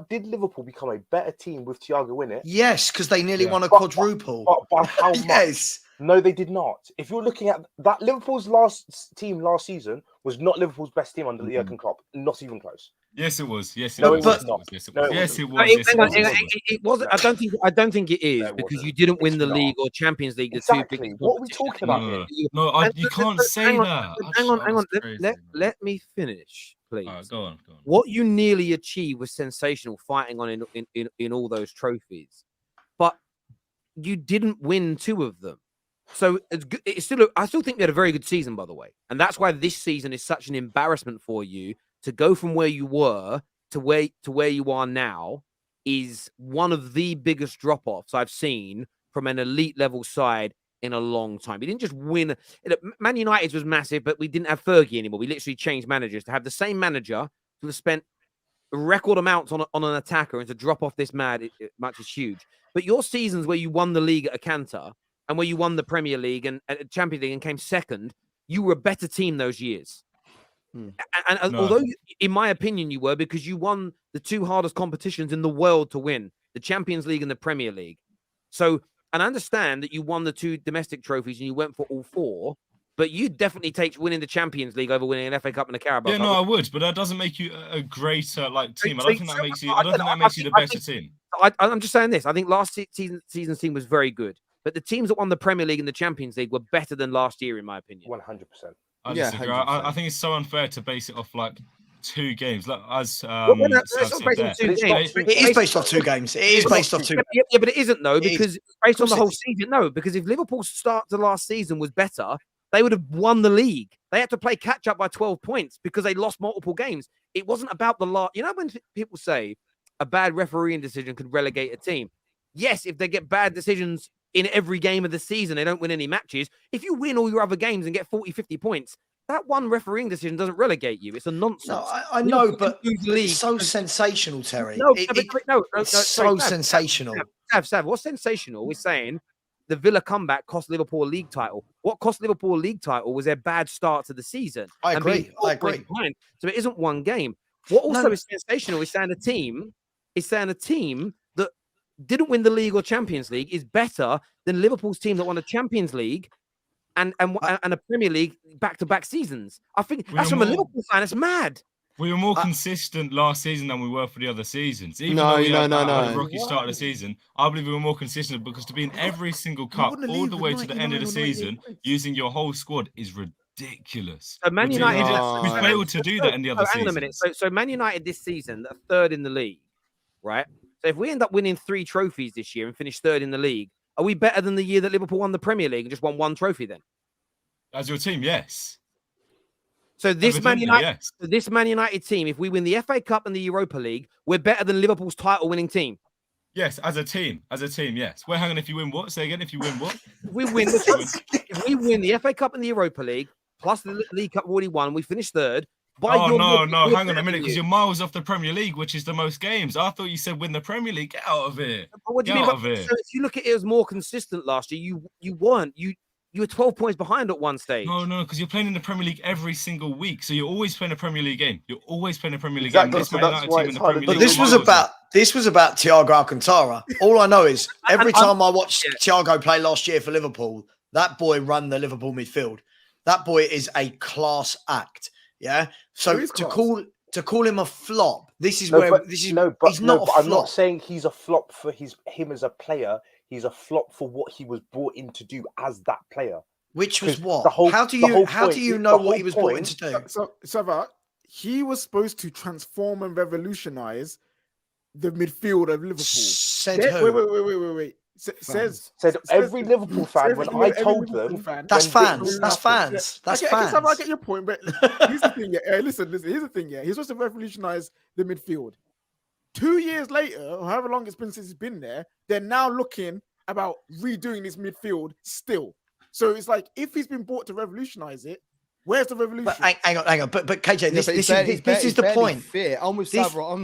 Did Liverpool become a better team with Thiago in it? Yes, because they nearly won a quadruple. But by how much? Yes. No, they did not. If you're looking at that, Liverpool's last team last season was not Liverpool's best team under Jurgen Klopp. Not even close. Yes, it was. Yes, it No, was. it was not. Yes, it No, was. it Yes, it wasn't. was. Yes, it was. It wasn't. I don't think it is No, it because wasn't. you didn't win the It's league or Champions League. The Exactly. two biggest. What are we talking about here? No, you can't say that. Hang on. Let me finish, please. Go on. What you nearly achieved was sensational, fighting on in all those trophies, but you didn't win two of them. So it's still. I still think you had a very good season, by the way, and that's why this season is such an embarrassment for you to go from where you were to where you are now. Is one of the biggest drop-offs I've seen from an elite level side in a long time. We didn't just win. Man United was massive, but we didn't have Fergie anymore. We literally changed managers to have the same manager to have spent record amounts on an attacker and to drop off this much is huge. But your seasons where you won the league at a canter and where you won the Premier League and Champions League and came second, you were a better team those years. And although, in my opinion, you were, because you won the two hardest competitions in the world to win, the Champions League and the Premier League. So, and I understand that you won the two domestic trophies and you went for all four, but you definitely take winning the Champions League over winning an FA Cup and a Carabao Cup. Yeah, no, I would, but that doesn't make you a greater team. I don't think that makes you. I don't think that makes you the better team. I'm just saying this. I think last season's team was very good, but the teams that won the Premier League and the Champions League were better than last year, in my opinion. 100%. I disagree. I think it's so unfair to base it off two games. It is based off two games. It is based off two. Yeah, but it isn't though, because it's based on the whole season. No, because if Liverpool's start to last season was better, they would have won the league. They had to play catch up by 12 points because they lost multiple games. It wasn't about the last. You know when people say a bad refereeing decision could relegate a team? Yes, if they get bad decisions in every game of the season, they don't win any matches. If you win all your other games and get 40, 50 points, that one refereeing decision doesn't relegate you. It's a nonsense. No, I know, but it's so sensational, Terry. It's so sensational. Sav, what's sensational? We're saying the Villa comeback cost Liverpool a league title. What cost Liverpool a league title was their bad start to the season. I agree. So it isn't one game. What also is sensational is saying a team that didn't win the league or Champions League is better than Liverpool's team that won a Champions League and a Premier League back-to-back seasons. I think that's from a Liverpool fan. It's mad. We were more consistent last season than we were for the other seasons. Even No. a rocky start of the season, I believe we were more consistent because to be in every single cup all the way to the end of the season using your whole squad is ridiculous. So Man United, we failed to do that in the other season. Hang on a minute. So Man United this season, are third in the league, right? So if we end up winning 3 trophies this year and finish third in the league, are we better than the year that Liverpool won the Premier League and just won 1 trophy then? As your team, yes. So this Man United team, if we win the FA Cup and the Europa League, we're better than Liverpool's title-winning team. Yes, as a team, yes. Well, hang on, if you win what? Say again, if you win what? If we win the FA Cup and the Europa League, plus the League Cup already won. We finished third. By Oh, your no, logic, no, we're hang on better a minute, than because you. you're miles off the Premier League, which is the most games. I thought you said win the Premier League. Get out of it. But what do Get you out mean? of it. So if you look at it as more consistent last year, you weren't. You were 12 points behind at one stage. No, because you're playing in the Premier League every single week. So you're always playing a Premier League game. You're always playing a Premier League Exactly, game. This so Man that's United why team in it's the harder Premier to League. But this was about Thiago Alcantara. All I know is every time I watched Thiago play last year for Liverpool, that boy ran the Liverpool midfield. That boy is a class act. Yeah. So to call him a flop, he's not a flop. I'm not saying he's a flop for him as a player. He's a flop for what he was brought in to do as that player. Which was what? How do you know what he was brought in to do? So he was supposed to transform and revolutionize the midfield of Liverpool. Said who? Wait. Said every Liverpool fan when I told them. That's fans. That's fans. That's fans. I get your point, but here's the thing. Yeah, listen. Here's the thing. Yeah, he's supposed to revolutionize the midfield. 2 years later, or however long it's been since he's been there, they're now looking about redoing this midfield still. So it's like if he's been brought to revolutionize it, where's the revolution? But hang on. But KJ, this is the point. I'm with Sabra.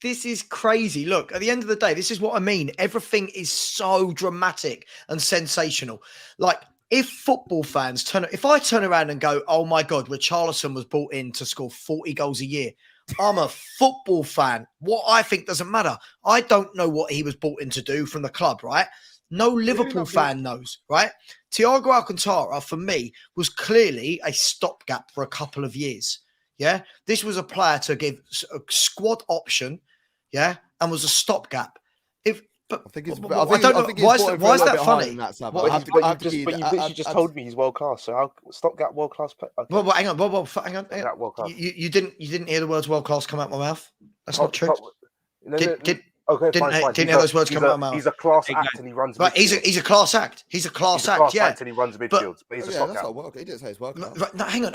This is crazy. Look, at the end of the day, this is what I mean. Everything is so dramatic and sensational. Like if football fans if I turn around and go, oh my God, Richarlison was brought in to score 40 goals a year. I'm a football fan. What I think doesn't matter. I don't know what he was brought in to do from the club, right? No Liverpool fan knows, right? Thiago Alcantara, for me, was clearly a stopgap for a couple of years. Yeah. This was a player to give a squad option. Yeah. And was a stopgap. I don't know. Why is that funny? But you literally just told me he's world class. So how stopgap world class player? Okay. Well, hang on. You didn't hear the words world class come out my mouth? That's not true. Didn't hear those words come out of my mouth. He's a class act and he runs. Right, he's a class act. He's a class act. Yeah, and he runs midfield. But he's a stopgap. He didn't say it's world class. Right, no, hang on.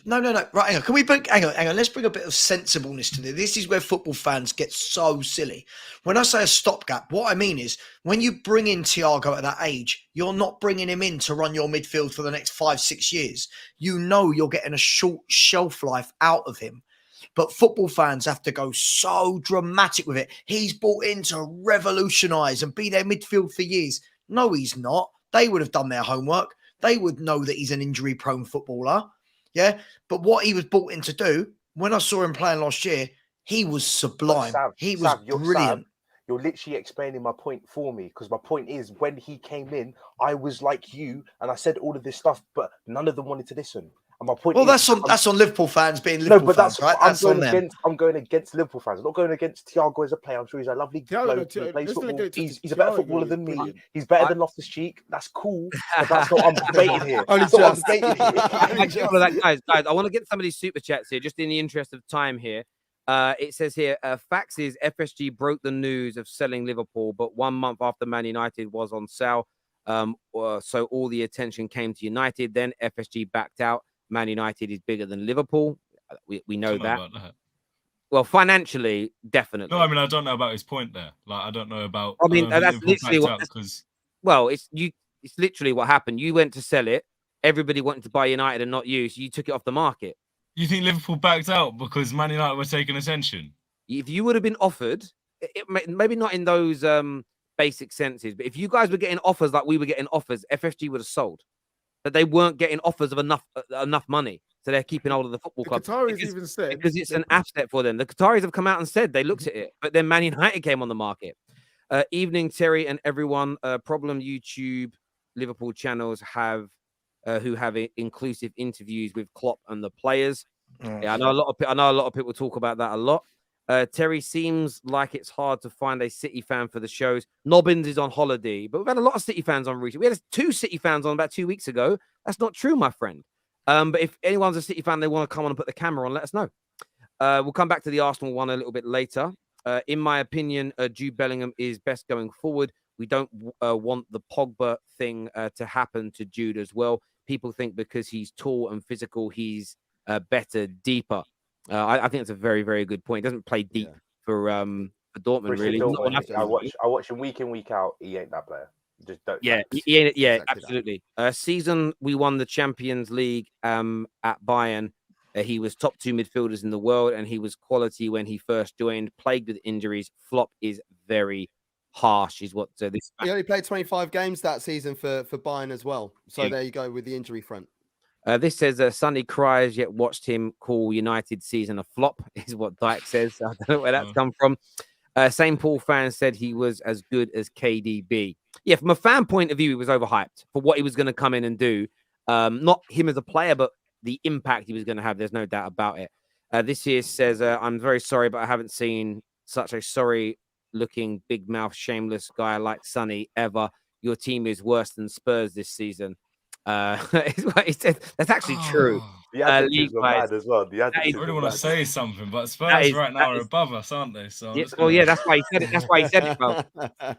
No. Right, hang on. Can we bring? Hang on. Let's bring a bit of sensibleness to this. This is where football fans get so silly. When I say a stopgap, what I mean is when you bring in Thiago at that age, you're not bringing him in to run your midfield for the next 5-6 years. You know you're getting a short shelf life out of him. But football fans have to go so dramatic with it. He's brought in to revolutionise and be their midfield for years. No, he's not. They would have done their homework. They would know that he's an injury-prone footballer. Yeah? But what he was brought in to do, when I saw him playing last year, he was sublime. He was brilliant. You're literally explaining my point for me, because my point is when he came in, I was like you and I said all of this stuff, but none of them wanted to listen. And my point is, that's on Liverpool fans being Liverpool fans, right? I'm going against Liverpool fans. I'm not going against Thiago as a player. I'm sure he's a lovely bloke. He plays football. He's a better footballer than me. He's better than Loftus-Cheek. That's cool. But that's not what I'm debating here. Guys, I want to get some of these super chats here, just in the interest of time here. It says here, facts is FSG broke the news of selling Liverpool, but 1 month after Man United was on sale, so all the attention came to United. Then FSG backed out. Man United is bigger than Liverpool. We know that. Well, financially, definitely. No, I mean, I don't know about his point there. Like, I don't know about. I mean, that's literally what. Well, it's literally what happened. You went to sell it. Everybody wanted to buy United and not you, so you took it off the market. You think Liverpool backed out because Man United were taking attention? If you would have been offered, maybe not in those basic senses, but if you guys were getting offers like we were getting offers, FSG would have sold. But they weren't getting offers of enough money, so they're keeping hold of the football club. Qataris even said because it's an asset for them. The Qataris have come out and said they looked at it, but then Man United came on the market. Evening, Terry and everyone. Problem YouTube Liverpool channels have who have inclusive interviews with Klopp and the players. Yeah, I know a lot of people talk about that a lot. Terry, seems like it's hard to find a City fan for the shows. Nobbins is on holiday, but we've had a lot of City fans on recently. We had 2 City fans on about 2 weeks ago. That's not true, my friend. But if anyone's a City fan, they want to come on and put the camera on, let us know. We'll come back to the Arsenal one a little bit later. In my opinion, Jude Bellingham is best going forward. We don't want the Pogba thing to happen to Jude as well. People think because he's tall and physical, he's better, deeper. I think it's a very, very good point. He doesn't play deep for Dortmund, really. I watch him week in, week out. He ain't that player. Just don't. Yeah, like, yeah, Exactly that. absolutely. Season we won the Champions League at Bayern. He was top 2 midfielders in the world, and he was quality when he first joined. Plagued with injuries. Flop is very harsh, is what this. He only played 25 games that season for Bayern as well. So there you go with the injury front. This says Sonny cries yet watched him call United season a flop, is what Dyke says. I don't know where that's come from. St. Paul fan said he was as good as KDB. Yeah, from a fan point of view, he was overhyped for what he was going to come in and do. Not him as a player, but the impact he was going to have. There's no doubt about it. This here says, I'm very sorry, but I haven't seen such a sorry-looking, big-mouth, shameless guy like Sonny ever. Your team is worse than Spurs this season. Is what he said. That's actually true. The adjectives were bad as well. The I adjectives really were want to bad. say something, but Spurs right now are above us, aren't they? So Yeah, well, yeah, that's why he said it. That's why he said it, bro.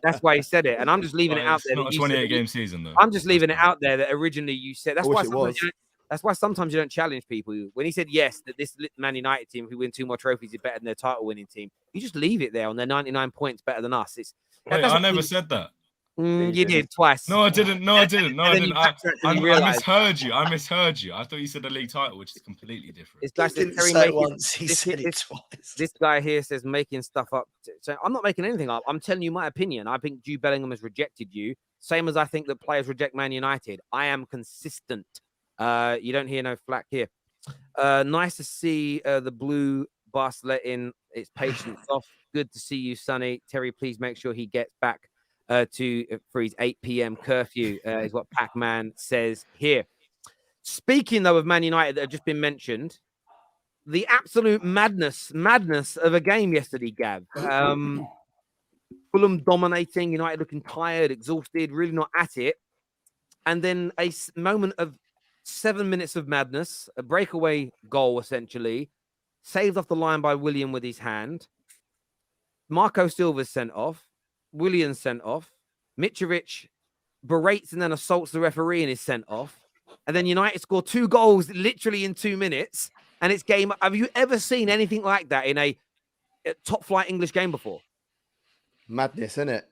That's why he said it. And I'm just leaving it out it's there. not a 28-game season, though. I'm just leaving it out there that originally you said. That's I why wish it was. that's why sometimes you don't challenge people. When he said yes, that this Man United team who win 2 more trophies is better than their title winning team, you just leave it there on their 99 points better than us. Wait, I never said that. You did twice. No, I didn't. No, I didn't. No, I And then didn't. you I backtracked and you realised. misheard you. I misheard you. I thought you said the league title, which is completely different. It's like He didn't Terry say it making- once, he said it twice. This guy here says making stuff up. So I'm not making anything up. I'm telling you my opinion. I think Jude Bellingham has rejected you, same as I think that players reject Man United. I am consistent. You don't hear no flack here. Nice to see the blue bus letting its patience off. Good to see you, Sonny. Terry, please make sure he gets back for his 8 p.m. curfew, is what Pac-Man says here. Speaking, though, of Man United that have just been mentioned, the absolute madness of a game yesterday, Gav. Fulham dominating, United looking tired, exhausted, really not at it. And then a moment of 7 minutes of madness, a breakaway goal, essentially, saved off the line by Willian with his hand. Marco Silva's sent off. Willian sent off. Mitrovic berates and then assaults the referee and is sent off. And then United score 2 goals literally in 2 minutes. And it's game. Have you ever seen anything like that in a top flight English game before? Madness, isn't it?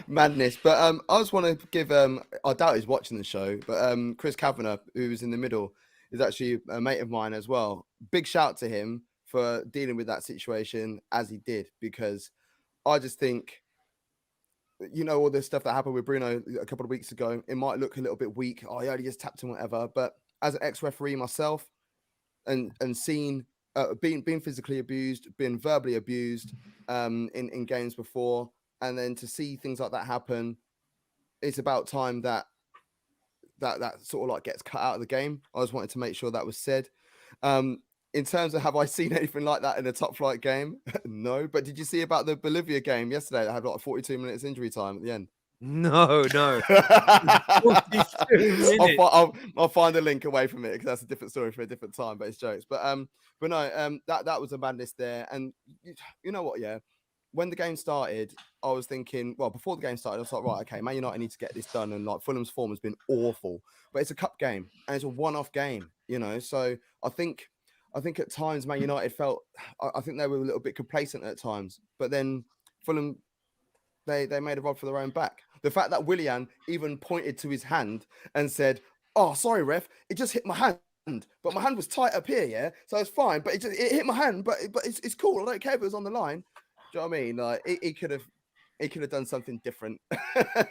Madness. But I just want to give I doubt he's watching the show, but Chris Kavanagh, who's in the middle, is actually a mate of mine as well. Big shout to him for dealing with that situation as he did, because I just think, you know, all this stuff that happened with Bruno a couple of weeks ago, it might look a little bit weak. Oh, yeah, he just tapped him, whatever. But as an ex-referee myself, and seen being physically abused, being verbally abused in games before, and then to see things like that happen, it's about time that sort of like gets cut out of the game. I just wanted to make sure that was said. In terms of have I seen anything like that in a top flight game? No. But did you see about the Bolivia game yesterday that had like 42 minutes injury time at the end? No. I'll find a link away from it because that's a different story for a different time, but it's jokes. But no, that was a madness there. And you know what? Yeah, when the game started, I was thinking, well, before the game started, I was like, right, okay, Man United need to get this done. And like Fulham's form has been awful, but it's a cup game and it's a one-off game, you know. So I think at times Man United felt, I think they were a little bit complacent at times, but then Fulham, they made a rod for their own back. The fact that Willian even pointed to his hand and said, "Oh, sorry, ref, it just hit my hand, but my hand was tight up here, yeah, so it's fine. But it hit my hand, but it's cool. I don't care if it was on the line." Do you know what I mean? Like he could have done something different.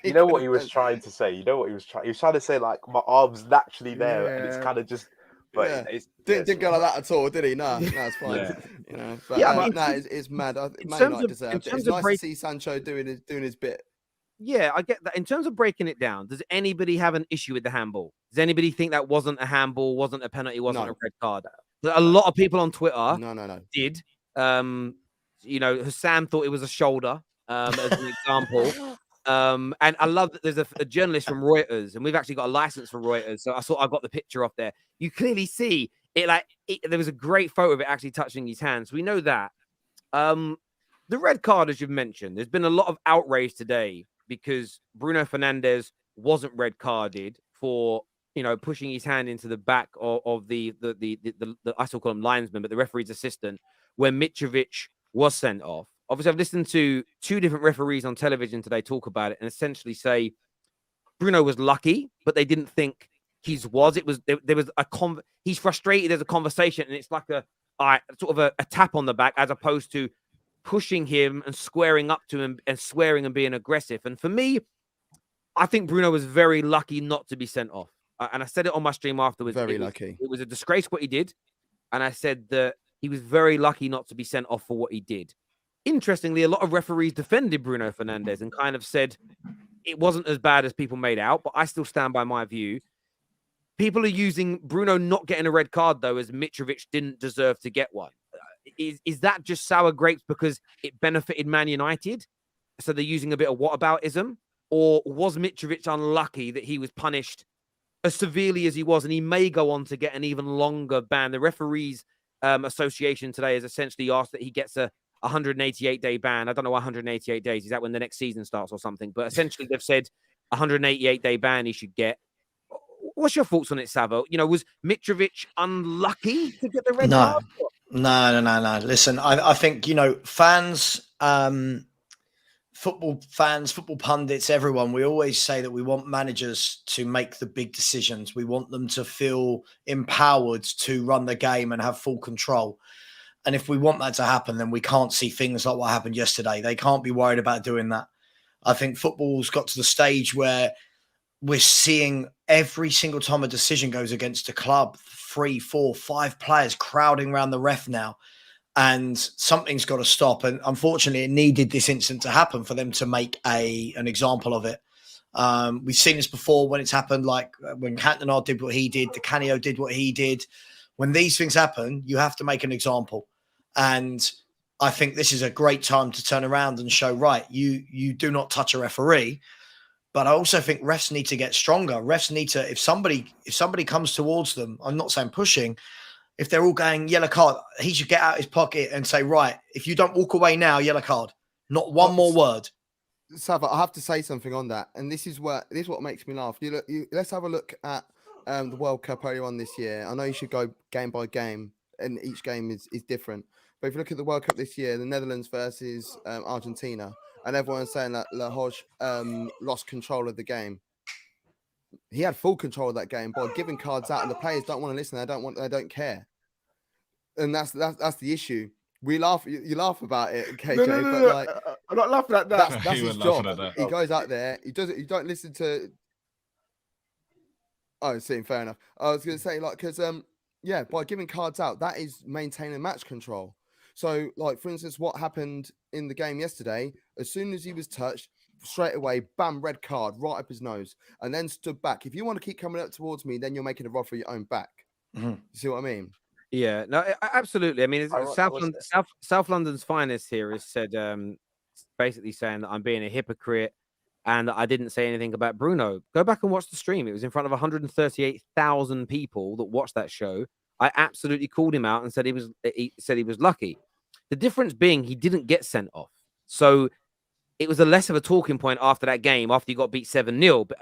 You know what he was trying to say? He was trying to say like my arm's naturally there, and it's kind of just. But yeah. Didn't go like that at all, did he? No, it's fine. Yeah. You know, but it's mad. Man United deserved it. It's nice to see Sancho doing his bit. Yeah, I get that. In terms of breaking it down, does anybody have an issue with the handball? Does anybody think that wasn't a handball, wasn't a penalty, wasn't a red card? A lot of people on Twitter did. You know, Sam thought it was a shoulder, as an example. And I love that there's a journalist from Reuters, and we've actually got a license from Reuters. So I got the picture off there. You clearly see it, there was a great photo of it actually touching his hands. We know that. The red card, as you've mentioned, there's been a lot of outrage today because Bruno Fernandes wasn't red carded for, you know, pushing his hand into the back of the I still call him linesman, but the referee's assistant, where Mitrovic was sent off. obviously I've listened to 2 different referees on television today talk about it and essentially say Bruno was lucky, but they didn't think his was. It was there was he's frustrated. There's a conversation, and it's like a sort of a tap on the back as opposed to pushing him and squaring up to him and swearing and being aggressive. And for me, I think Bruno was very lucky not to be sent off. And I said it on my stream afterwards. Very lucky. It was a disgrace what he did. And I said that he was very lucky not to be sent off for what he did. Interestingly, a lot of referees defended Bruno Fernandes and kind of said it wasn't as bad as people made out, but I still stand by my view. People are using Bruno not getting a red card, though, as Mitrovic didn't deserve to get one. Is that just sour grapes because it benefited Man United? So they're using a bit of whataboutism? Or was Mitrovic unlucky that he was punished as severely as he was? And he may go on to get an even longer ban. The Referees Association today has essentially asked that he gets a 188-day ban. I don't know why 188 days. Is that when the next season starts or something? But essentially they've said 188-day ban he should get. What's your thoughts on it, Savo? You know, was Mitrovic unlucky to get the red card? No. Listen, I think, you know, fans, football pundits, everyone, we always say that we want managers to make the big decisions. We want them to feel empowered to run the game and have full control. And if we want that to happen, then we can't see things like what happened yesterday. They can't be worried about doing that. I think football's got to the stage where we're seeing every single time a decision goes against a club, 3, 4, 5 players crowding around the ref now. And something's got to stop. And unfortunately, it needed this incident to happen for them to make an example of it. We've seen this before when it's happened, like when Cantona did what he did, Di Canio did what he did. When these things happen, you have to make an example. And I think this is a great time to turn around and show, right, you do not touch a referee. But I also think refs need to get stronger. Refs need to, if somebody comes towards them, I'm not saying pushing, if they're all going yellow card, he should get out his pocket and say, right, if you don't walk away now, yellow card. Not one more word. Sava, I have to say something on that, and this is what makes me laugh. Let's have a look at the World Cup earlier on this year. I know you should go game by game, and each game is different. But if you look at the World Cup this year, the Netherlands versus Argentina, and everyone's saying that La Hoge lost control of the game. He had full control of that game by giving cards out, and the players don't want to listen. They don't care, and that's the issue. We laugh, you laugh about it, KJ, but like I'm not laughing at that. That's his job. He goes out there. He doesn't. You don't listen to. Oh, see, fair enough. I was going to say, like, because by giving cards out, that is maintaining match control. So, like, for instance, what happened in the game yesterday? As soon as he was touched, straight away, bam, red card right up his nose, and then stood back. If you want to keep coming up towards me, then you're making a rod for your own back. Mm-hmm. You see what I mean? Yeah, no, absolutely. I mean, South London's finest here has said, basically saying that I'm being a hypocrite and that I didn't say anything about Bruno. Go back and watch the stream. It was in front of 138,000 people that watched that show. I absolutely called him out and said he was lucky. The difference being he didn't get sent off. So it was a less of a talking point after that game, after he got beat 7-0. But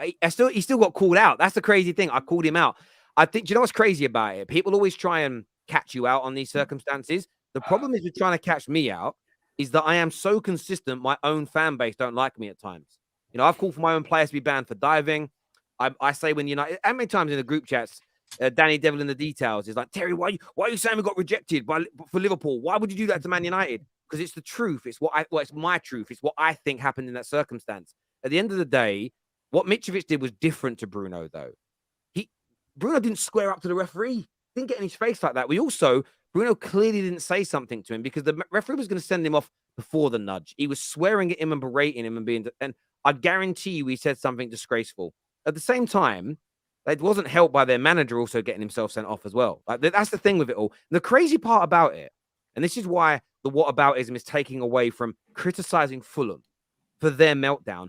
he still got called out. That's the crazy thing. I called him out. I think, do you know what's crazy about it? People always try and catch you out on these circumstances. The problem is with trying to catch me out is that I am so consistent, my own fan base don't like me at times. You know, I've called for my own players to be banned for diving. I say when United, how many times in the group chats, Danny Devil in the details is like, Terry, why are you saying we got rejected for Liverpool? Why would you do that to Man United? Because it's the truth. It's it's my truth. It's what I think happened in that circumstance. At the end of the day, what Mitrovic did was different to Bruno, though. Bruno didn't square up to the referee. Didn't get in his face like that. Bruno clearly didn't say something to him because the referee was going to send him off before the nudge. He was swearing at him and berating him and I'd guarantee you he said something disgraceful. At the same time, it wasn't helped by their manager also getting himself sent off as well. Like, that's the thing with it all. And the crazy part about it, and this is why the whataboutism is taking away from criticizing Fulham for their meltdown.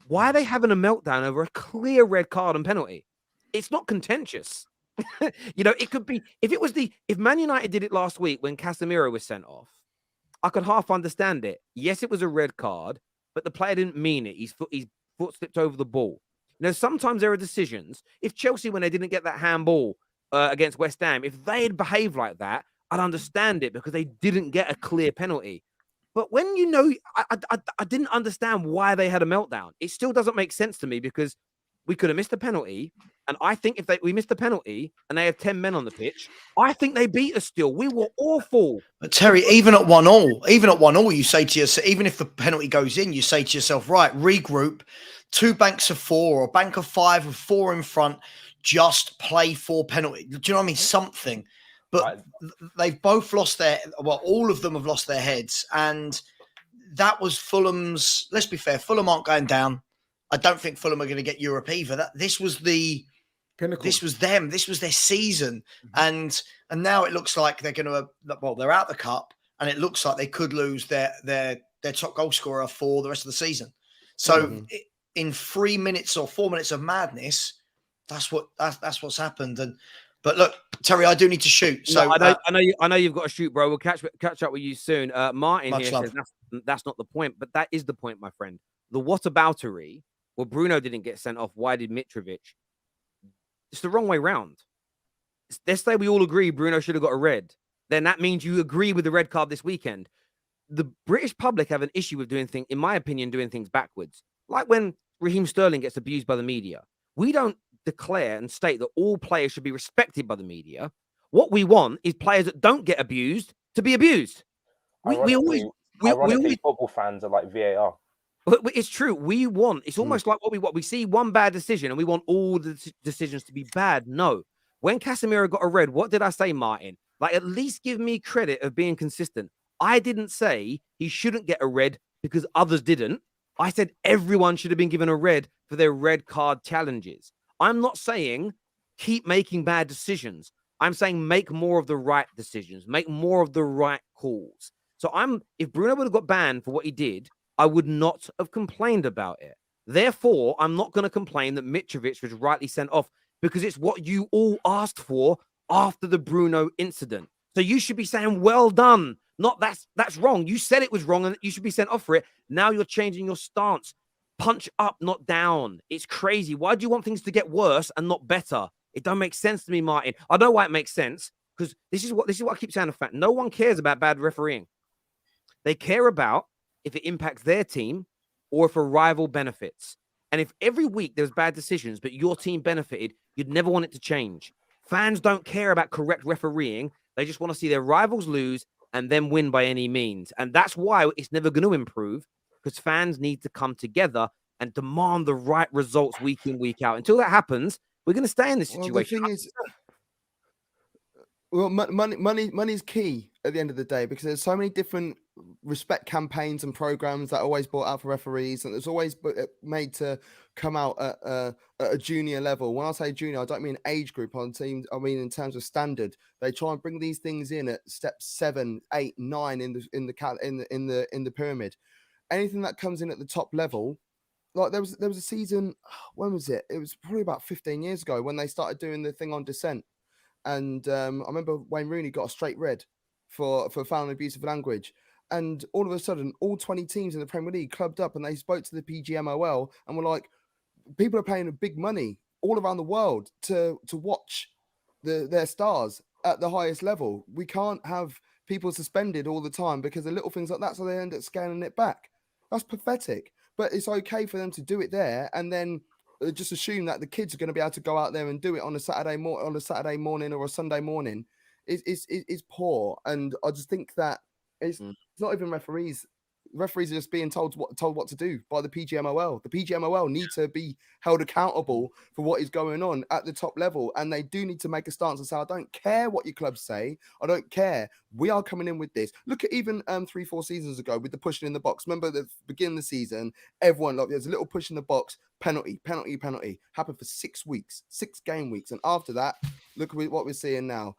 Why are they having a meltdown over a clear red card and penalty? It's not contentious. You know, it could be if Man United did it last week when Casemiro was sent off, I could half understand it. Yes, it was a red card, but the player didn't mean it. His foot slipped over the ball. You know, sometimes there are decisions. If Chelsea, when they didn't get that handball against West Ham, if they had behaved like that, I'd understand it because they didn't get a clear penalty. But when you know, I didn't understand why they had a meltdown. It still doesn't make sense to me because we could have missed a penalty. And I think if we missed a penalty and they had 10 men on the pitch, I think they beat us still. We were awful. But Terry, even at 1-1, you say to yourself, even if the penalty goes in, you say to yourself, right, regroup, 2 banks of 4 or a bank of 5 with 4 in front, just play 4 penalty. Do you know what I mean? Something. But they've both lost all of them have lost their heads. And that was Fulham's, let's be fair, Fulham aren't going down. I don't think Fulham are going to get Europe either. This was the pinnacle. This was them. This was their season. And now it looks like they're going to, they're out the cup and it looks like they could lose their top goal scorer for the rest of the season. So in 3 minutes or 4 minutes of madness, that's what's happened. But look, Terry, I do need to shoot. So no, I know you've got to shoot, bro. We'll catch up with you soon. Martin here says that's not the point, but that is the point, my friend. The whataboutery. Well, Bruno didn't get sent off. Why did Mitrovic? It's the wrong way round. Let's say we all agree Bruno should have got a red. Then that means you agree with the red card this weekend. The British public have an issue with doing things, in my opinion, doing things backwards. Like when Raheem Sterling gets abused by the media. We don't declare and state that all players should be respected by the media. What we want is players that don't get abused to be abused. We always football fans are like VAR. It's true. It's almost like what we want. We see one bad decision and we want all the decisions to be bad. No. When Casemiro got a red, what did I say, Martin? Like, at least give me credit of being consistent. I didn't say he shouldn't get a red because others didn't. I said everyone should have been given a red for their red card challenges. I'm not saying keep making bad decisions. I'm saying make more of the right decisions, make more of the right calls. So if Bruno would have got banned for what he did, I would not have complained about it. Therefore, I'm not going to complain that Mitrovic was rightly sent off because it's what you all asked for after the Bruno incident. So you should be saying, well done. Not that's wrong. You said it was wrong and you should be sent off for it. Now you're changing your stance. Punch up, not down. It's crazy. Why do you want things to get worse and not better? It don't make sense to me, Martin. I know why it makes sense because this is what I keep saying. The fact no one cares about bad refereeing. They care about if it impacts their team or if a rival benefits. And if every week there's bad decisions, but your team benefited, you'd never want it to change. Fans don't care about correct refereeing. They just want to see their rivals lose and then win by any means. And that's why it's never going to improve because fans need to come together and demand the right results week in, week out. Until that happens, we're going to stay in this situation. Well, the thing is, well, money's key at the end of the day because there's so many different respect campaigns and programs that are always brought out for referees, and there's always made to come out at a junior level. When I say junior, I don't mean age group on teams. I mean in terms of standard. They try and bring these things in at step 7, 8, 9 in the pyramid. Anything that comes in at the top level, like there was a season. When was it? It was probably about 15 years ago when they started doing the thing on dissent. And I remember Wayne Rooney got a straight red for foul and abusive language. And all of a sudden, all 20 teams in the Premier League clubbed up and they spoke to the PGMOL and were like, people are paying big money all around the world to watch their stars at the highest level. We can't have people suspended all the time because of little things like that. So they end up scaling it back. That's pathetic. But it's okay for them to do it there and then just assume that the kids are going to be able to go out there and do it on a Saturday morning or a Sunday morning. It's poor. And I just think that it's not even referees. Referees are just being told what to do by the PGMOL. The PGMOL need to be held accountable for what is going on at the top level. And they do need to make a stance and say, I don't care what your clubs say. I don't care. We are coming in with this. Look at even 3-4 seasons ago with the pushing in the box. Remember the beginning of the season, everyone, like, there's a little push in the box, penalty. Happened for 6 weeks, 6 game weeks. And after that, look at what we're seeing now.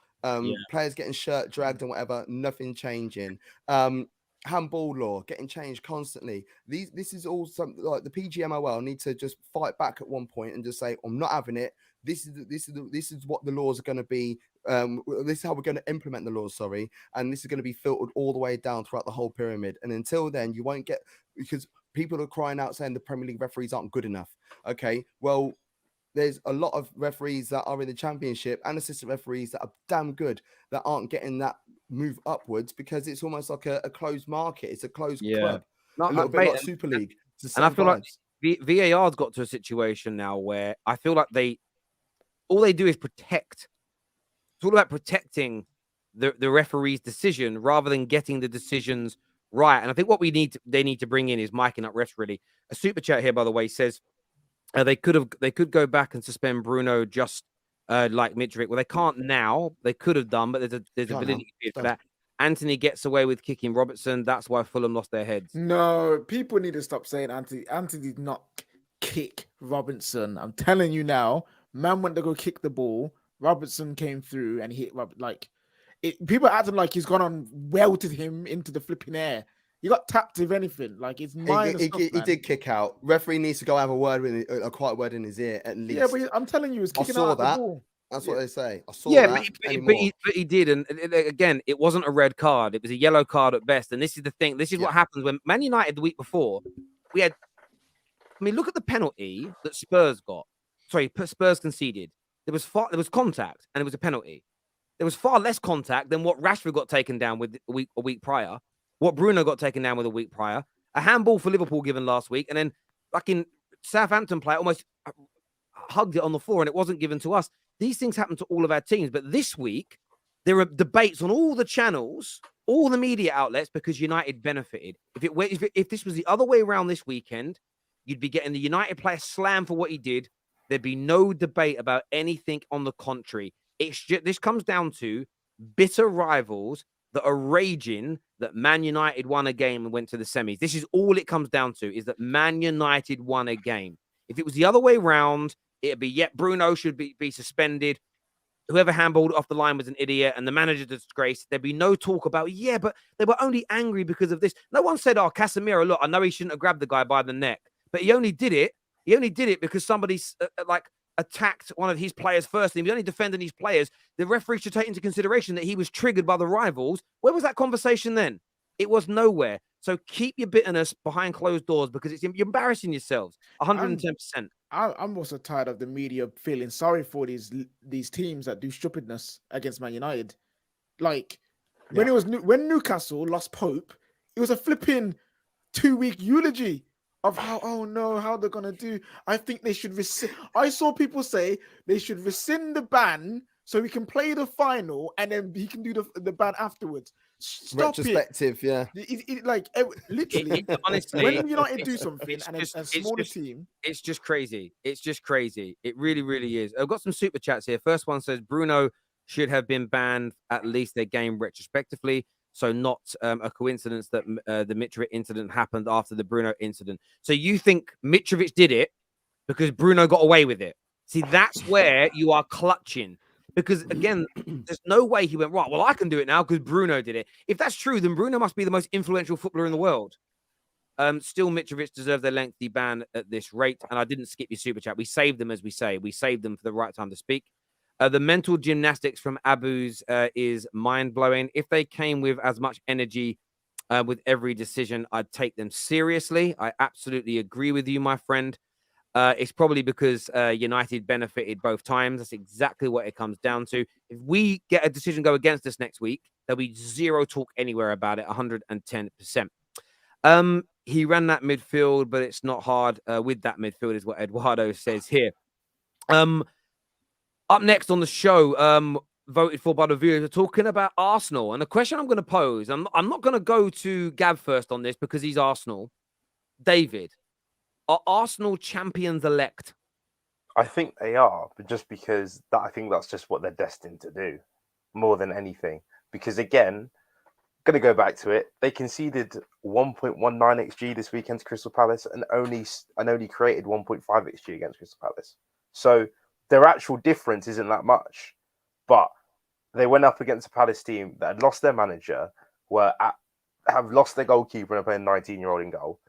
Players getting shirt dragged and whatever, nothing changing. Handball law getting changed constantly. This is all something like the PGMOL need to just fight back at one point and just say, I'm not having it. This is what the laws are going to be. This is how we're going to implement the laws, and this is going to be filtered all the way down throughout the whole pyramid. And until then, you won't get, because people are crying out saying the Premier League referees aren't good enough. Okay, well, there's a lot of referees that are in the Championship and assistant referees that are damn good that aren't getting that move upwards because it's almost like a closed market. It's a closed Yeah. club. No, A little bit mate, like Super League. It's the and I same feel like vibes. VAR's got to a situation now where I feel like all they do is protect. It's all about protecting the referee's decision rather than getting the decisions right. And I think what they need to bring in is miking up refs. Really, a super chat here, by the way, says they could go back and suspend Bruno just like Mitrovic. Well, they can't now. They could have done, but there's a validity for that. Anthony gets away with kicking Robertson. That's why Fulham lost their heads. No, people need to stop saying Anthony. Anthony did not kick Robinson. I'm telling you now, man went to go kick the ball. Robertson came through and hit people acting like he's gone on welted him into the flipping air. He got tapped, if anything. Like it's minor stuff, he did kick out. Referee needs to go have a quiet word in his ear at least. Yeah, but I'm telling you, he's kicking out the ball. That's what they say. I saw Yeah, that. but he did, and again, it wasn't a red card; it was a yellow card at best. And this is the thing. This is what happens when Man United the week before we had. I mean, look at the penalty that Spurs got. Sorry, Spurs conceded. There was contact, and it was a penalty. There was far less contact than what Rashford got taken down with a week prior. What Bruno got taken down with a week prior. A handball for Liverpool given last week, and then fucking Southampton player almost hugged it on the floor, and it wasn't given to us. These things happen to all of our teams, but this week there are debates on all the channels, all the media outlets, because United benefited. If this was the other way around this weekend, you'd be getting the United player slammed for what he did. There'd be no debate about anything on the contrary. This comes down to bitter rivals that are raging that Man United won a game and went to the semis. This is all it comes down to, is that Man United won a game. If it was the other way around, it'd be, Bruno should be suspended. Whoever handballed off the line was an idiot and the manager disgraced. There'd be no talk about, but they were only angry because of this. No one said, Casemiro, look, I know he shouldn't have grabbed the guy by the neck, but he only did it. He only did it because somebody attacked one of his players first. And he was only defending his players. The referee should take into consideration that he was triggered by the rivals. Where was that conversation then? It was nowhere. So keep your bitterness behind closed doors because you're embarrassing yourselves. 110%. I'm also tired of the media feeling sorry for these teams that do stupidness against Man United. Like when Newcastle lost Pope, it was a flipping 2-week eulogy of how they're gonna do. I think they should rescind. I saw people say they should rescind the ban so we can play the final and then he can do the ban afterwards. Stop retrospective, it. Literally, honestly, when United do something and a smaller team, it's just crazy. It's just crazy. It really, really is. I've got some super chats here. First one says Bruno should have been banned at least their game retrospectively. So not a coincidence that the Mitrovic incident happened after the Bruno incident. So you think Mitrovic did it because Bruno got away with it? See, that's where you are clutching. Because, again, there's no way he went, right, well, I can do it now because Bruno did it. If that's true, then Bruno must be the most influential footballer in the world. Still, Mitrovic deserved their lengthy ban at this rate. And I didn't skip your super chat. We saved them, as we say. We saved them for the right time to speak. The mental gymnastics from Abu's is mind-blowing. If they came with as much energy with every decision, I'd take them seriously. I absolutely agree with you, my friend. It's probably because United benefited both times. That's exactly what it comes down to. If we get a decision go against us next week, there'll be zero talk anywhere about it, 110%. He ran that midfield, but it's not hard with that midfield, is what Eduardo says here. Up next on the show, voted for by the viewers, are talking about Arsenal. And the question I'm going to pose, I'm not going to go to Gab first on this because he's Arsenal. David, are Arsenal champions-elect? I think they are, but just because I think that's just what they're destined to do, more than anything. Because again, going to go back to it, they conceded 1.19 XG this weekend to Crystal Palace and only created 1.5 XG against Crystal Palace. So their actual difference isn't that much, but they went up against a Palace team that had lost their manager, have lost their goalkeeper and are playing 19-year-old in goal,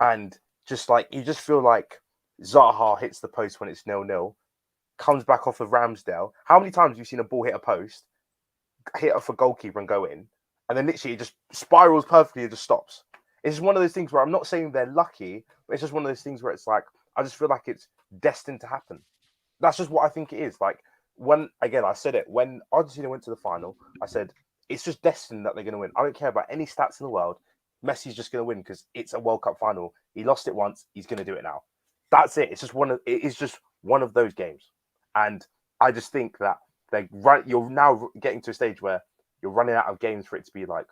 and just like you just feel like Zaha hits the post when it's 0-0, comes back off of Ramsdale. How many times have you seen a ball hit a post, hit off a goalkeeper and go in, and then literally it just spirals perfectly and just stops? It's just one of those things where I'm not saying they're lucky, but it's just one of those things where it's like I just feel like it's destined to happen. That's just what I think it is. Like I said it when Argentina went to the final. I said it's just destined that they're going to win. I don't care about any stats in the world. Messi's just going to win because it's a World Cup final. He lost it once. He's going to do it now. That's it. It is just one of those games. And I just think that you're now getting to a stage where you're running out of games for it to be like,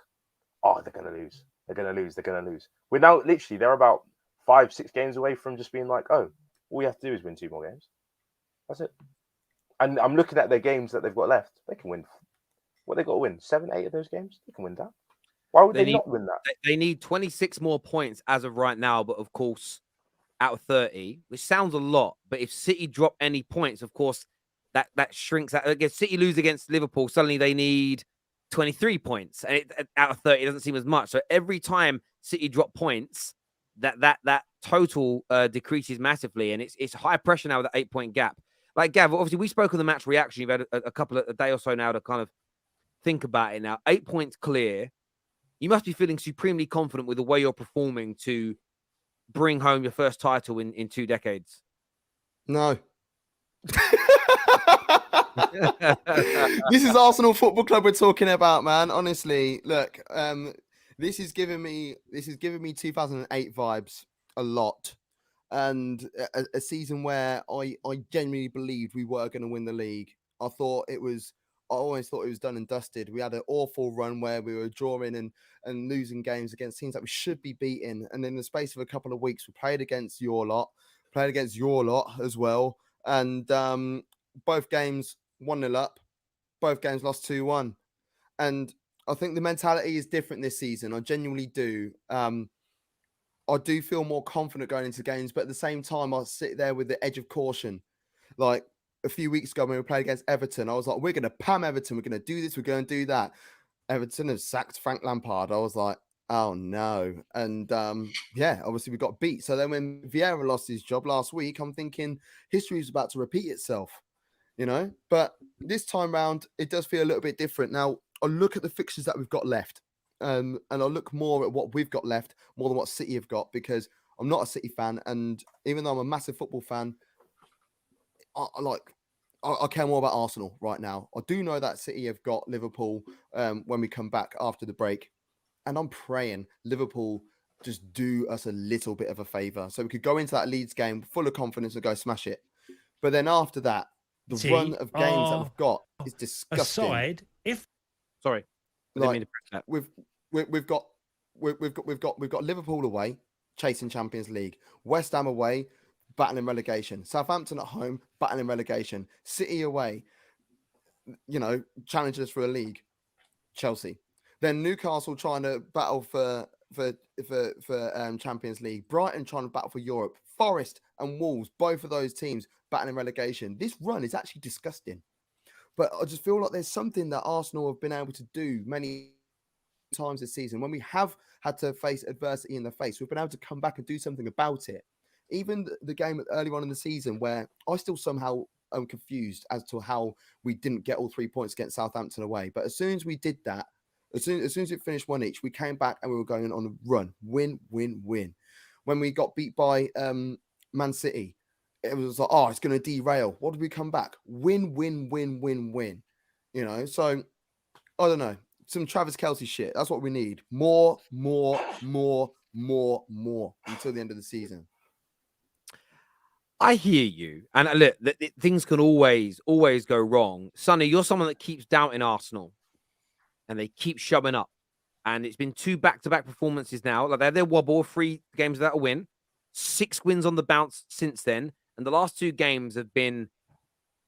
oh, they're going to lose. They're going to lose. They're going to lose. We're now literally, they're about 5-6 games away from just being like, oh, all we have to do is win 2 more games. That's it. And I'm looking at their games that they've got left. They can win. What they got to win? 7, 8 of those games? They can win that. Why would they not win that? They need 26 more points as of right now, but of course, out of 30, which sounds a lot. But if City drop any points, of course, that shrinks. If City lose against Liverpool, suddenly they need 23 points. And out of 30, it doesn't seem as much. So every time City drop points, that total decreases massively. And it's high pressure now with that 8-point gap. Like, Gav, obviously, we spoke on the match reaction. You've had a day or so now to kind of think about it now. 8 points clear. You must be feeling supremely confident with the way you're performing to bring home your first title in 2 decades. No. This is Arsenal Football Club we're talking about, man. Honestly, look, this is giving me 2008 vibes a lot, and a season where I genuinely believed we were going to win the league. I always thought it was done and dusted. We had an awful run where we were drawing and losing games against teams that we should be beating. And in the space of a couple of weeks, we played against your lot as well. And both games 1-0 up, both games lost 2-1. And I think the mentality is different this season. I genuinely do. I do feel more confident going into games, but at the same time, I sit there with the edge of caution. Like, a few weeks ago when we played against Everton, I was like, we're going to pam Everton. We're going to do this. We're going to do that. Everton have sacked Frank Lampard. I was like, oh, no. And, obviously we got beat. So then when Vieira lost his job last week, I'm thinking history is about to repeat itself, you know? But this time round, it does feel a little bit different. Now, I look at the fixtures that we've got left, and I look more at what we've got left more than what City have got, because I'm not a City fan. And even though I'm a massive football fan, I care more about Arsenal right now. I do know that City have got Liverpool when we come back after the break. And I'm praying Liverpool just do us a little bit of a favour. So we could go into that Leeds game full of confidence and go smash it. But then after that, the run of games that we've got is disgusting. Sorry. Like, we've got Liverpool away, chasing Champions League. West Ham away, battling relegation. Southampton at home, battling relegation. City away, challengers for a league. Chelsea. Then Newcastle trying to battle for Champions League. Brighton trying to battle for Europe. Forest and Wolves, both of those teams battling relegation. This run is actually disgusting. But I just feel like there's something that Arsenal have been able to do many times this season. When we have had to face adversity in the face, we've been able to come back and do something about it. Even the game early on in the season, where I still somehow am confused as to how we didn't get all 3 points against Southampton away. But as soon as we did that, as soon as it finished 1 each, we came back and we were going on a run. Win, win, win. When we got beat by Man City, it was like, oh, it's going to derail. What did we come back? Win, win, win, win, win. So I don't know. Some Travis Kelce shit. That's what we need. More until the end of the season. I hear you. And look, things can always go wrong. Sonny, you're someone that keeps doubting Arsenal. And they keep shoving up. And it's been 2 back-to-back performances now. Like, they had their wobble, 3 games without a win. 6 wins on the bounce since then. And the last 2 games have been,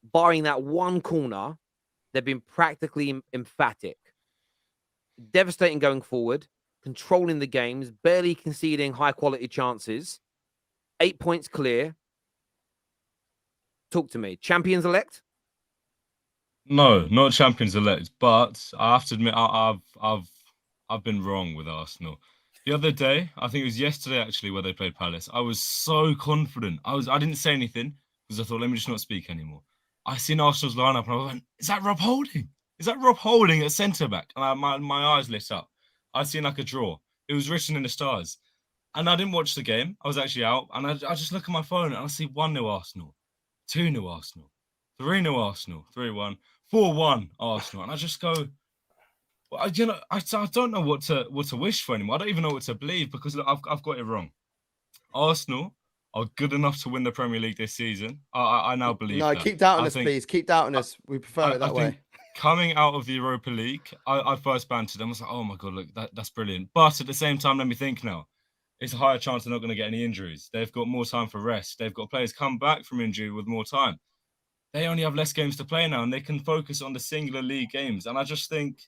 barring that one corner, they've been practically emphatic. Devastating going forward, controlling the games, barely conceding high-quality chances. 8 points clear. Talk to me. Champions elect? No, not champions elect, but I have to admit I've been wrong with Arsenal. The other day, I think it was yesterday actually, where they played Palace, I was so confident. I didn't say anything because I thought, let me just not speak anymore. I seen Arsenal's lineup and I went, is that Rob Holding? Is that Rob Holding at centre back? And my eyes lit up. I seen like a draw. It was written in the stars. And I didn't watch the game. I was actually out. And I just look at my phone and I see 1-0 Arsenal, 2-0 Arsenal, 3-0 Arsenal, 3-1, 4-1 Arsenal. And I just go, Well, I don't know what to wish for anymore. I don't even know what to believe because look, I've got it wrong. Arsenal are good enough to win the Premier League this season. I now believe No, that. keep doubting us, please. Keep doubting us. We prefer it that way. Think coming out of the Europa League, I first bantered them. I was like, oh my God, look, that's brilliant. But at the same time, let me think now. It's a higher chance they're not going to get any injuries. They've got more time for rest. They've got players come back from injury with more time. They only have less games to play now, and they can focus on the singular league games. And I just think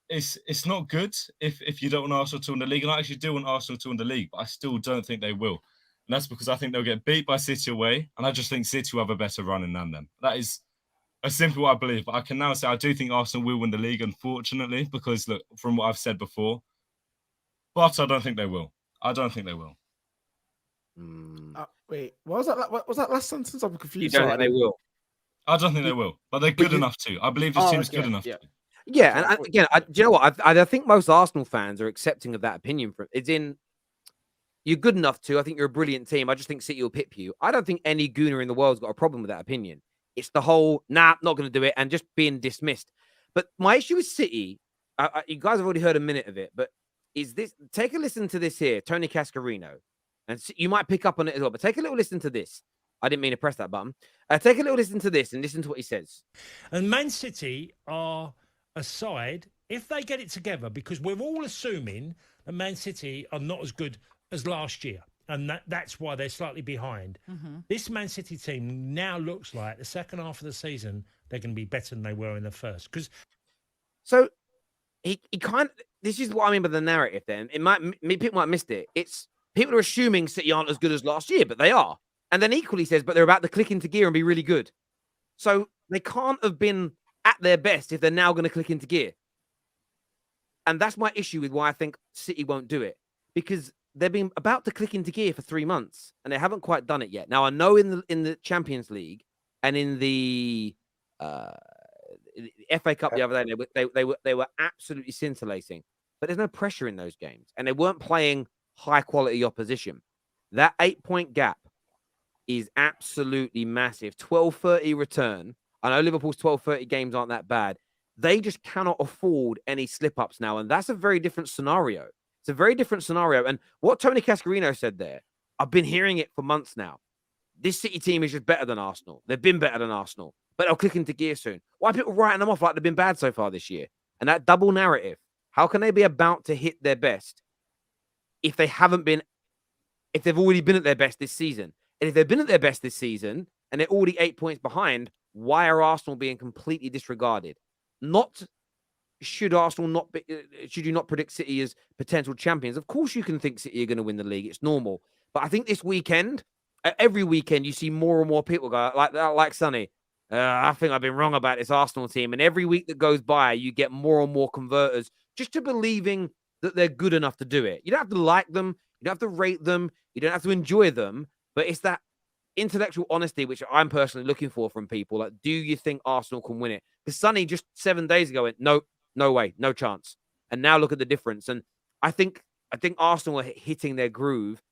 it's not good if you don't want Arsenal to win the league. And I actually do want Arsenal to win the league, but I still don't think they will. And that's because I think they'll get beat by City away, and I just think City will have a better run than them. That is simply what I believe. But I can now say I do think Arsenal will win the league, unfortunately, because look, from what I've said before, but I don't think they will. I don't think they will. Wait, what was that? What was that last sentence? I'm confused. You don't think they will? I don't think they will, but they're good enough to. I believe this team is good enough to. Yeah, and again, do you know what? I think most Arsenal fans are accepting of that opinion. You're good enough to. I think you're a brilliant team. I just think City will pip you. I don't think any gooner in the world's got a problem with that opinion. It's the whole, not going to do it, and just being dismissed. But my issue with City, you guys have already heard a minute of it, but is this, take a listen to this here, Tony Cascarino, and you might pick up on it as well, but take a little listen to this. I didn't mean to press that button. Take a little listen to this and listen to what he says. And Man City are a side, if they get it together, because we're all assuming that Man City are not as good as last year. And that's why they're slightly behind. This Man City team now looks like the second half of the season, they're going to be better than they were in the first. So he kind of, this is what I mean by the narrative then. People might have missed it. It's people are assuming City aren't as good as last year, but they are. And then equally says, but they're about to click into gear and be really good. So they can't have been at their best if they're now going to click into gear. And that's my issue with why I think City won't do it. Because they've been about to click into gear for 3 months and they haven't quite done it yet. Now, I know in the Champions League and in the FA Cup the other day, they were absolutely scintillating. But there's no pressure in those games. And they weren't playing high-quality opposition. That 8-point gap is absolutely massive. 12-30 return. I know Liverpool's 12-30 games aren't that bad. They just cannot afford any slip-ups now. And that's a very different scenario. It's a very different scenario. And what Tony Cascarino said there, I've been hearing it for months now. This City team is just better than Arsenal. They've been better than Arsenal, but they'll click into gear soon. Why are people writing them off like they've been bad so far this year? And that double narrative, how can they be about to hit their best if they've already been at their best this season? And if they've been at their best this season and they're already 8 points behind, why are Arsenal being completely disregarded? Should you not predict City as potential champions? Of course you can think City are going to win the league. It's normal. But I think this weekend, every weekend, you see more and more people go like Sonny. I think I've been wrong about this Arsenal team. And every week that goes by, you get more and more converters just to believing that they're good enough to do it. You don't have to like them. You don't have to rate them. You don't have to enjoy them. But it's that intellectual honesty, which I'm personally looking for from people. Like, do you think Arsenal can win it? Because Sonny just 7 days ago went, no way, no chance. And now look at the difference. And I think Arsenal are hitting their groove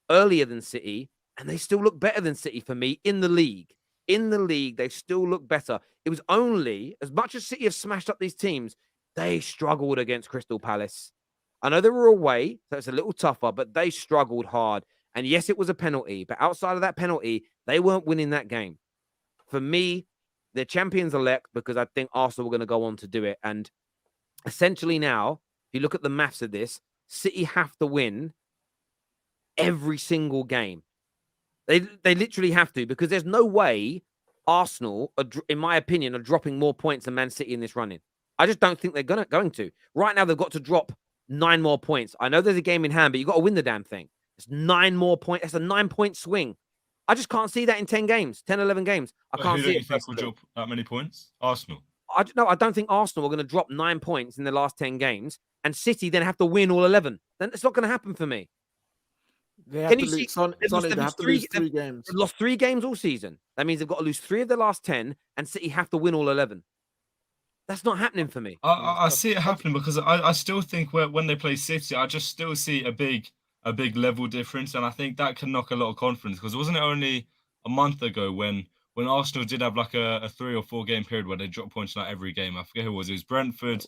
earlier than City, and they still look better than City for me in the league. In the league, they still look better. It was only, as much as City have smashed up these teams, they struggled against Crystal Palace. I know they were away, so it's a little tougher, but they struggled hard. And yes, it was a penalty, but outside of that penalty, they weren't winning that game. For me, they're champions-elect because I think Arsenal were going to go on to do it. And essentially now, if you look at the maths of this, City have to win every single game. They literally have to, because there's no way Arsenal, in my opinion, are dropping more points than Man City in this run-in. I just don't think they're going to. Right now, they've got to drop 9 more points. I know there's a game in hand, but you've got to win the damn thing. It's 9 more points. That's a 9-point swing. I just can't see that in 10 games, 10, 11 games. I can't see it. Who do you think will drop that many points? Arsenal. I don't think Arsenal are going to drop 9 points in the last 10 games, and City then have to win all 11. Then it's not going to happen for me. They have to lose 3 games. They've lost 3 games all season. That means they've got to lose 3 of their last 10, and City have to win all 11. That's not happening for me. I see it happening because I still think when they play City, I just still see a big level difference, and I think that can knock a lot of confidence, because wasn't it only a month ago when Arsenal did have like a 3 or 4 game period where they dropped points in like every game? I forget who it was. It was Brentford,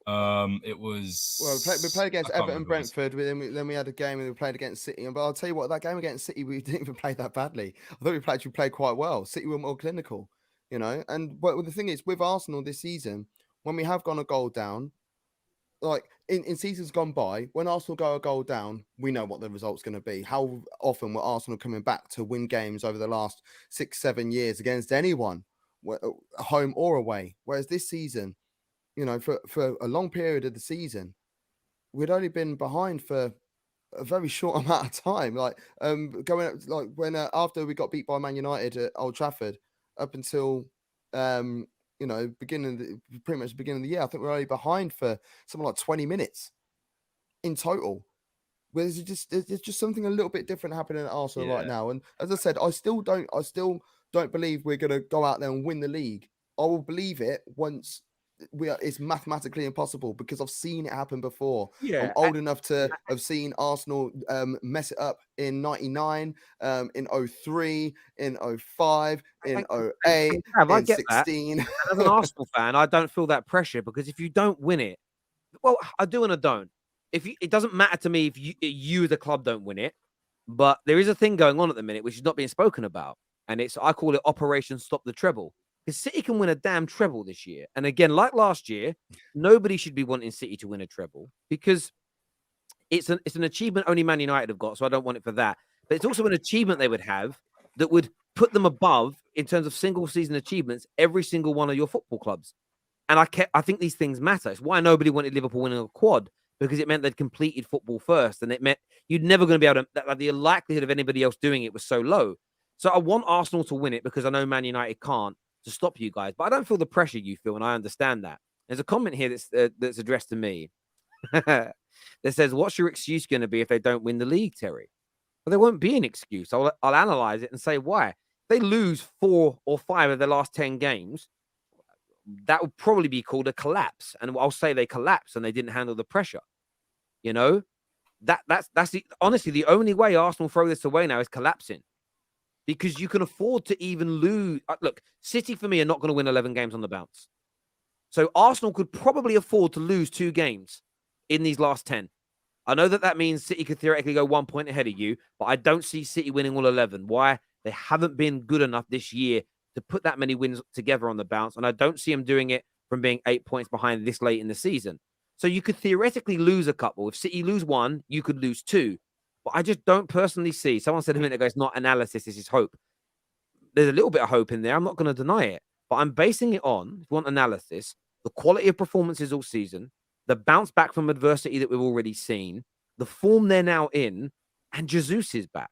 It was. Well, we played against I can't Everton, remember what it was. Brentford. Then we had a game and we played against City. But I'll tell you what, that game against City, we didn't even play that badly. I thought we actually played quite well. City were more clinical, you know. But the thing is, with Arsenal this season, when we have gone a goal down, like in seasons gone by, when Arsenal go a goal down, we know what the result's going to be. How often were Arsenal coming back to win games over the last 6-7 years against anyone, home or away? Whereas this season, you know, for a long period of the season, we'd only been behind for a very short amount of time. Like going up, like when after we got beat by Man United at Old Trafford, up until you know, pretty much the beginning of the year, I think we're only behind for something like 20 minutes in total. There's just something a little bit different happening at Arsenal right now. And as I said, I still don't believe we're going to go out there and win the league. I will believe it once it's mathematically impossible, because I've seen it happen before. I'm old enough to have seen Arsenal mess it up in 99, in 03, in 05, in 08, in 16. As an Arsenal fan, I don't feel that pressure, because if you don't win it, well, I do and I don't. It doesn't matter to me if you the club don't win it, but there is a thing going on at the minute which is not being spoken about, and I call it Operation Stop the Treble. Because City can win a damn treble this year. And again, like last year, nobody should be wanting City to win a treble, because it's an achievement only Man United have got, so I don't want it for that. But it's also an achievement they would have that would put them above, in terms of single season achievements, every single one of your football clubs. And I think these things matter. It's why nobody wanted Liverpool winning a quad, because it meant they'd completed football first, and it meant you'd never going to be able to, like, the likelihood of anybody else doing it was so low. So I want Arsenal to win it, because I know Man United can't, to stop you guys. But I don't feel the pressure you feel, and I understand that. There's a comment here that's addressed to me that says, what's your excuse going to be if they don't win the league, Terry? Well, there won't be an excuse. I'll analyze it and say why. If they lose 4 or 5 of their last 10 games, that would probably be called a collapse. And I'll say they collapsed and they didn't handle the pressure. You know, that's honestly the only way Arsenal throw this away now is collapsing. Because you can afford to even lose. Look, City, for me, are not going to win 11 games on the bounce. So Arsenal could probably afford to lose 2 games in these last 10. I know that means City could theoretically go 1 point ahead of you, but I don't see City winning all 11. Why? They haven't been good enough this year to put that many wins together on the bounce, and I don't see them doing it from being 8 points behind this late in the season. So you could theoretically lose a couple. If City lose 1, you could lose 2. But I just don't personally see. Someone said a minute ago, it's not analysis, this is hope. There's a little bit of hope in there. I'm not going to deny it. But I'm basing it on, if you want analysis, the quality of performances all season, the bounce back from adversity that we've already seen, the form they're now in, and Jesus is back.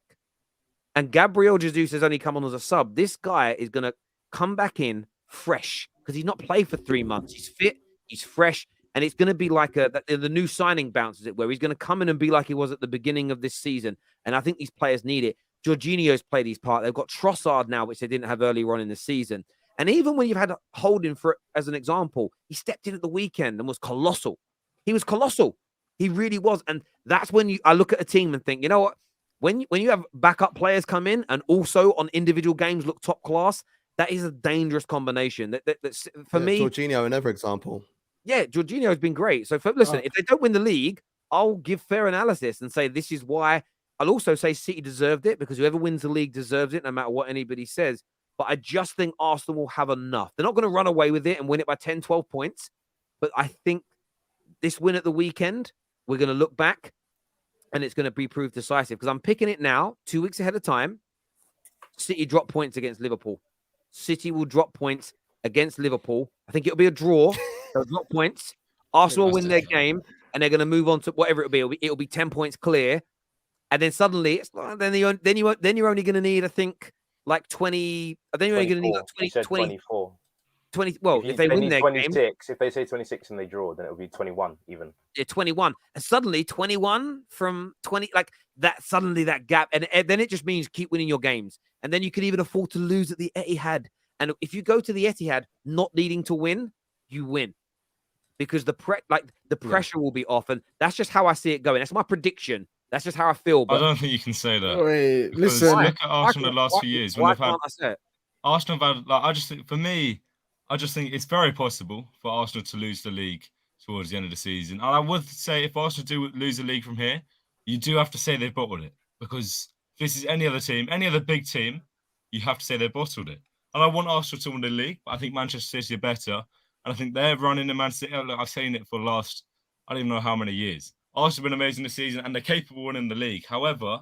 And Gabriel Jesus has only come on as a sub. This guy is going to come back in fresh, because he's not played for 3 months. He's fit, he's fresh. And it's going to be like the new signing bounce, as it were. He's going to come in and be like he was at the beginning of this season. And I think these players need it. Jorginho's played his part. They've got Trossard now, which they didn't have earlier on in the season. And even when you've had Holding for, as an example, he stepped in at the weekend and was colossal. He was colossal. He really was. And that's when I look at a team and think, you know what? When you have backup players come in and also on individual games look top class, that is a dangerous combination. That's for me. Jorginho, another example. Yeah, Jorginho has been great. So listen, if they don't win the league, I'll give fair analysis and say this is why. I'll also say City deserved it, because whoever wins the league deserves it, no matter what anybody says. But I just think Arsenal will have enough. They're not going to run away with it and win it by 10, 12 points. But I think this win at the weekend, we're going to look back and it's going to be proved decisive, because I'm picking it now, 2 weeks ahead of time. City drop points against Liverpool. City will drop points against Liverpool. I think it'll be a draw. They'll drop points. Arsenal will win their game, and they're going to move on to whatever it'll be. It'll be 10 points clear, and then suddenly then you're only going to need, I think, like 20. Then you're only going to need like 24. 20. Well, if they win their 26, game, if they say 26 and they draw, then it'll be 21 even. Yeah, 21, and suddenly 21 from 20, like that. Suddenly that gap, and then it just means keep winning your games, and then you can even afford to lose at the Etihad. And if you go to the Etihad not needing to win, you win. Because the pressure will be off, and that's just how I see it going. That's my prediction. That's just how I feel. But I don't think you can say that. Wait, because listen. look at Arsenal the last few years. Why can't I say it? Arsenal have had, like, I just think, for me, I just think it's very possible for Arsenal to lose the league towards the end of the season. And I would say if Arsenal do lose the league from here, you do have to say they've bottled it, because if this is any other team, any other big team, you have to say they've bottled it. And I want Arsenal to win the league, but I think Manchester City are better. And I think they're running the Man City. Look, I've seen it for the last, I don't even know how many years. Arsenal have been amazing this season, and they're capable of winning the league. However,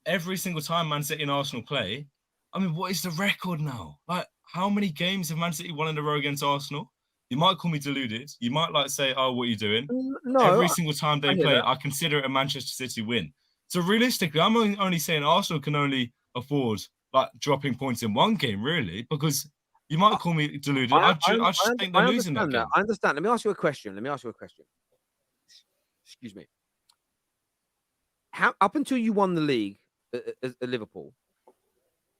every single time Man City and Arsenal play, I mean, what is the record now? Like, how many games have Man City won in a row against Arsenal? You might call me deluded. You might say, oh, what are you doing? No, every single time they play, that. I consider it a Manchester City win. So realistically, I'm only saying Arsenal can only afford like dropping points in one game, really, because you might call me deluded. I just think they're losing that game. I understand. Let me ask you a question. Excuse me. How up until you won the league at Liverpool,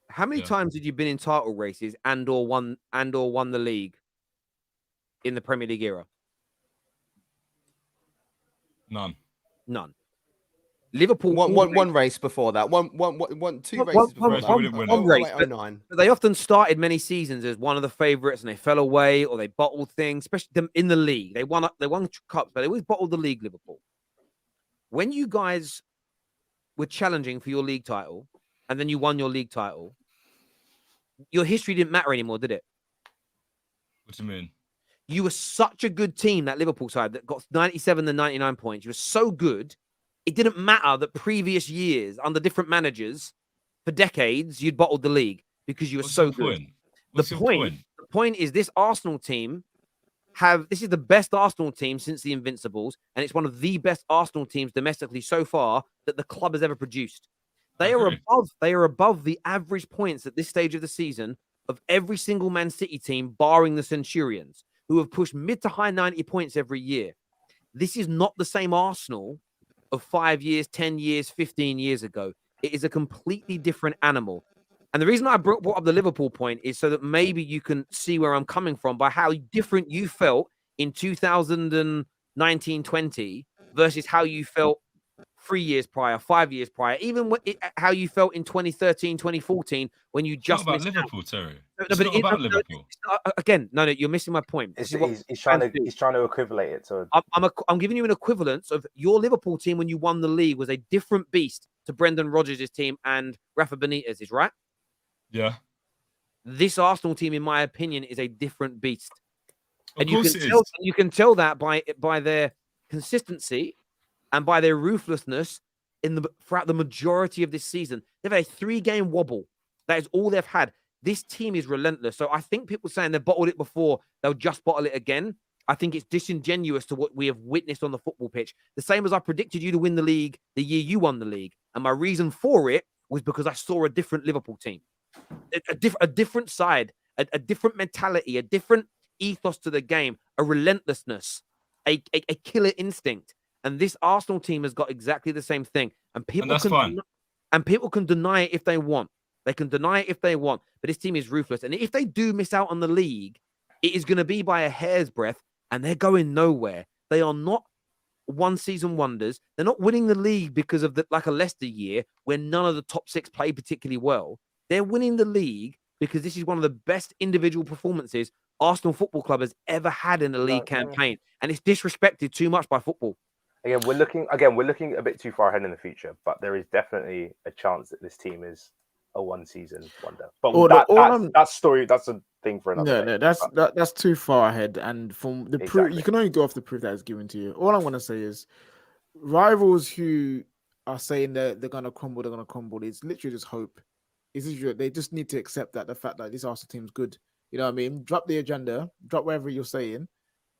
how many times had you been in title races and or won the league in the Premier League era? None. Liverpool one race before that. Two races before that. One race. 09. But they often started many seasons as one of the favourites, and they fell away or they bottled things, especially them in the league. They won cups, but they always bottled the league. Liverpool. When you guys were challenging for your league title, and then you won your league title, your history didn't matter anymore, did it? What do you mean? You were such a good team, that Liverpool side that got 97 and 99 points. You were so good. It didn't matter that previous years under different managers for decades, you'd bottled the league because you were so good. The point is this Arsenal team this is the best Arsenal team since the Invincibles, and it's one of the best Arsenal teams domestically so far that the club has ever produced. They are above the average points at this stage of the season of every single Man City team, barring the Centurions, who have pushed mid to high 90 points every year. This is not the same Arsenal of 5 years, 10 years, 15 years ago. It is a completely different animal. And the reason I brought up the Liverpool point is so that maybe you can see where I'm coming from by how different you felt in 2019-20 versus how you felt 3 years prior, 5 years prior, even how you felt in 2013, 2014 when you just missed Liverpool, out. Terry. It's not about Liverpool. Again, no, you're missing my point. He's trying to equivalate it to. I'm giving you an equivalence of your Liverpool team when you won the league was a different beast to Brendan Rodgers' team and Rafa Benitez's, right? Yeah. This Arsenal team, in my opinion, is a different beast. Of course it is. You can tell that by their consistency and by their ruthlessness throughout the majority of this season. They've had a 3-game wobble. That is all they've had. This team is relentless. So I think people saying they've bottled it before, they'll just bottle it again. I think it's disingenuous to what we have witnessed on the football pitch. The same as I predicted you to win the league the year you won the league. And my reason for it was because I saw a different Liverpool team. A different side, a different mentality, a different ethos to the game, a relentlessness, a killer instinct. And this Arsenal team has got exactly the same thing. And people can deny it if they want. They can deny it if they want. But this team is ruthless. And if they do miss out on the league, it is going to be by a hair's breadth, and they're going nowhere. They are not one-season wonders. They're not winning the league because of like a Leicester year where none of the top 6 play particularly well. They're winning the league because this is one of the best individual performances Arsenal Football Club has ever had in a league campaign. And it's disrespected too much by football. Again, we're looking a bit too far ahead in the future, but there is definitely a chance that this team is a one-season wonder. But that's a thing for another day. That's too far ahead. And from the proof, you can only go off the proof that is given to you. All I want to say is rivals who are saying that they're going to crumble, it's literally just hope. They just need to accept the fact that this Arsenal team is good. You know what I mean? Drop the agenda, drop whatever you're saying,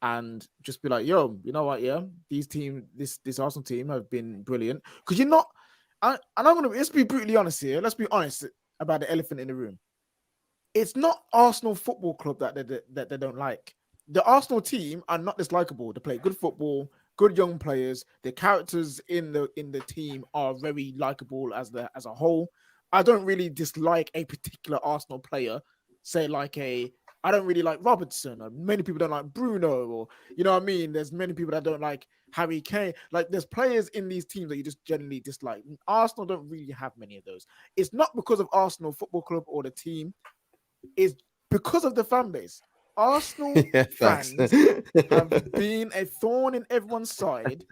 and just be like, yo, you know what? Yeah, this Arsenal team have been brilliant. Because you're not, let's be brutally honest here. Let's be honest about the elephant in the room. It's not Arsenal Football Club that they don't like. The Arsenal team are not dislikable. They play good football, good young players. The characters in the team are very likable as a whole. I don't really dislike a particular Arsenal player. Say I don't really like Robertson, or many people don't like Bruno, or you know what I mean? There's many people that don't like Harry Kane. Like there's players in these teams that you just generally dislike. Arsenal don't really have many of those. It's not because of Arsenal Football Club or the team. It's because of the fan base. Arsenal Yeah, facts. fans have been a thorn in everyone's side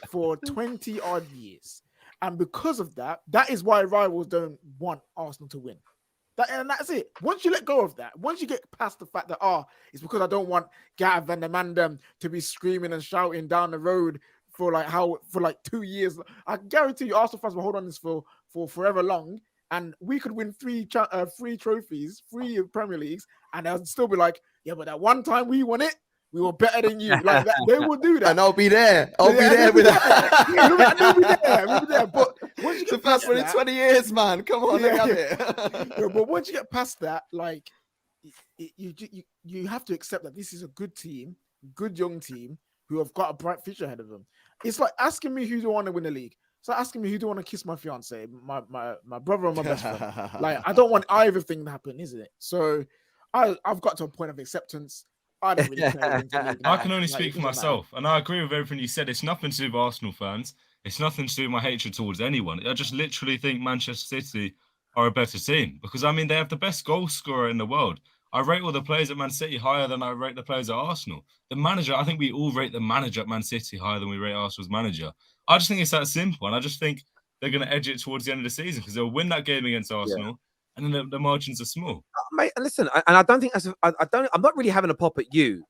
for 20 odd years. And because of that, that is why rivals don't want Arsenal to win. And that's it. Once you let go of that, once you get past the fact that, it's because I don't want Gav and Amanda to be screaming and shouting down the road for 2 years. I guarantee you Arsenal fans will hold on this for forever long. And we could win three trophies, 3 Premier Leagues, and they'll still be like, yeah, but that one time we won it, we were better than you. Like that, they will do that. And I'll be there. I'll be there with that. We'll be there. But once you It's the get past first one in that, 20 years, man. Come on, let me have it. yeah, but once you get past that, like you have to accept that this is a good team, good young team who have got a bright future ahead of them. It's like asking me who do I want to win the league. It's like asking me who do I want to kiss my fiance, my brother or my best friend. Like I don't want either thing to happen, isn't it? So I've got to a point of acceptance. I don't really care. I can only speak for myself, and I agree with everything you said. It's nothing to do with Arsenal fans. It's nothing to do with my hatred towards anyone. I just literally think Manchester City are a better team because, I mean, they have the best goal scorer in the world. I rate all the players at Man City higher than I rate the players at Arsenal. The manager, I think we all rate the manager at Man City higher than we rate Arsenal's manager. I just think it's that simple, and I just think they're going to edge it towards the end of the season because they'll win that game against Arsenal, and then the margins are small. Mate, listen, and I don't think that's. I'm not really having a pop at you.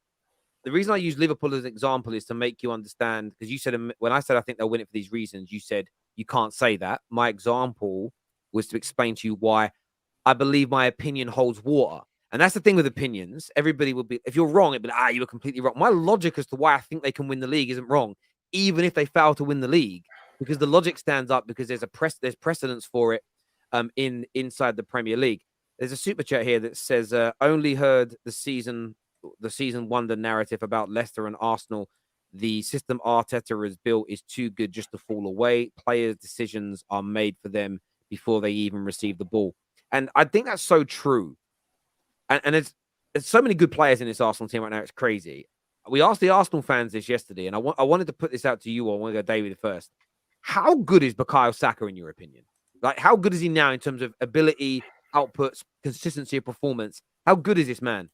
The reason I use Liverpool as an example is to make you understand, because you said when I said I think they'll win it for these reasons, you said you can't say that. My example was to explain to you why I believe my opinion holds water. And that's the thing with opinions. Everybody will be, if you're wrong, it'll be you were completely wrong. My logic as to why I think they can win the league isn't wrong, even if they fail to win the league, because the logic stands up because there's precedence for it inside the Premier League. There's a super chat here that says, only heard the season wonder narrative about Leicester and Arsenal. The system Arteta has built is too good just to fall away. Players' decisions are made for them before they even receive the ball. And I think that's so true. And there's so many good players in this Arsenal team right now. It's crazy. We asked the Arsenal fans this yesterday, and I wanted to put this out to you all. I want to go David first. How good is bukayo Saka in your opinion? Like, how good is he now in terms of ability, outputs, consistency of performance? How good is this man?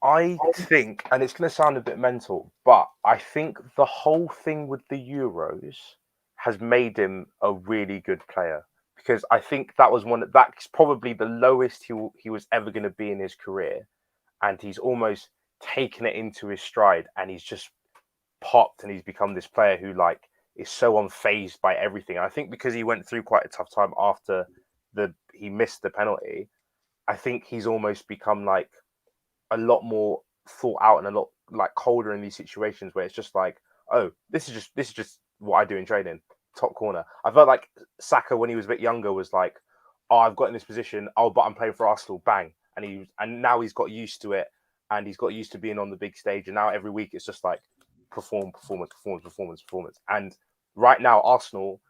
I think, and it's going to sound a bit mental, but I think the whole thing with the Euros has made him a really good player, because I think that's probably the lowest he was ever going to be in his career, and he's almost taken it into his stride, and he's just popped, and he's become this player who is so unfazed by everything. And I think because he went through quite a tough time after he missed the penalty, I think he's almost become a lot more thought out and a lot colder in these situations where it's just this is just what I do in training, top corner. I felt like Saka when he was a bit younger was I've got in this position, but I'm playing for Arsenal, bang, and now he's got used to it, and he's got used to being on the big stage, and now every week it's just performance. And right now Arsenal,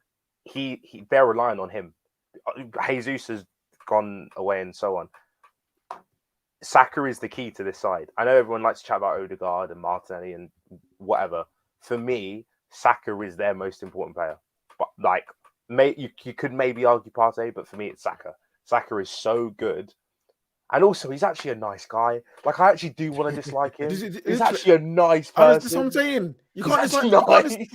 they're relying on him. Jesus has gone away and so on. Saka is the key to this side. I know everyone likes to chat about Odegaard and Martinelli and whatever. For me, Saka is their most important player. But you could maybe argue Partey, but for me, it's Saka. Saka is so good. And also, he's actually a nice guy. I actually do want to dislike him. He's actually a nice person. That's what I'm saying. You can't dislike.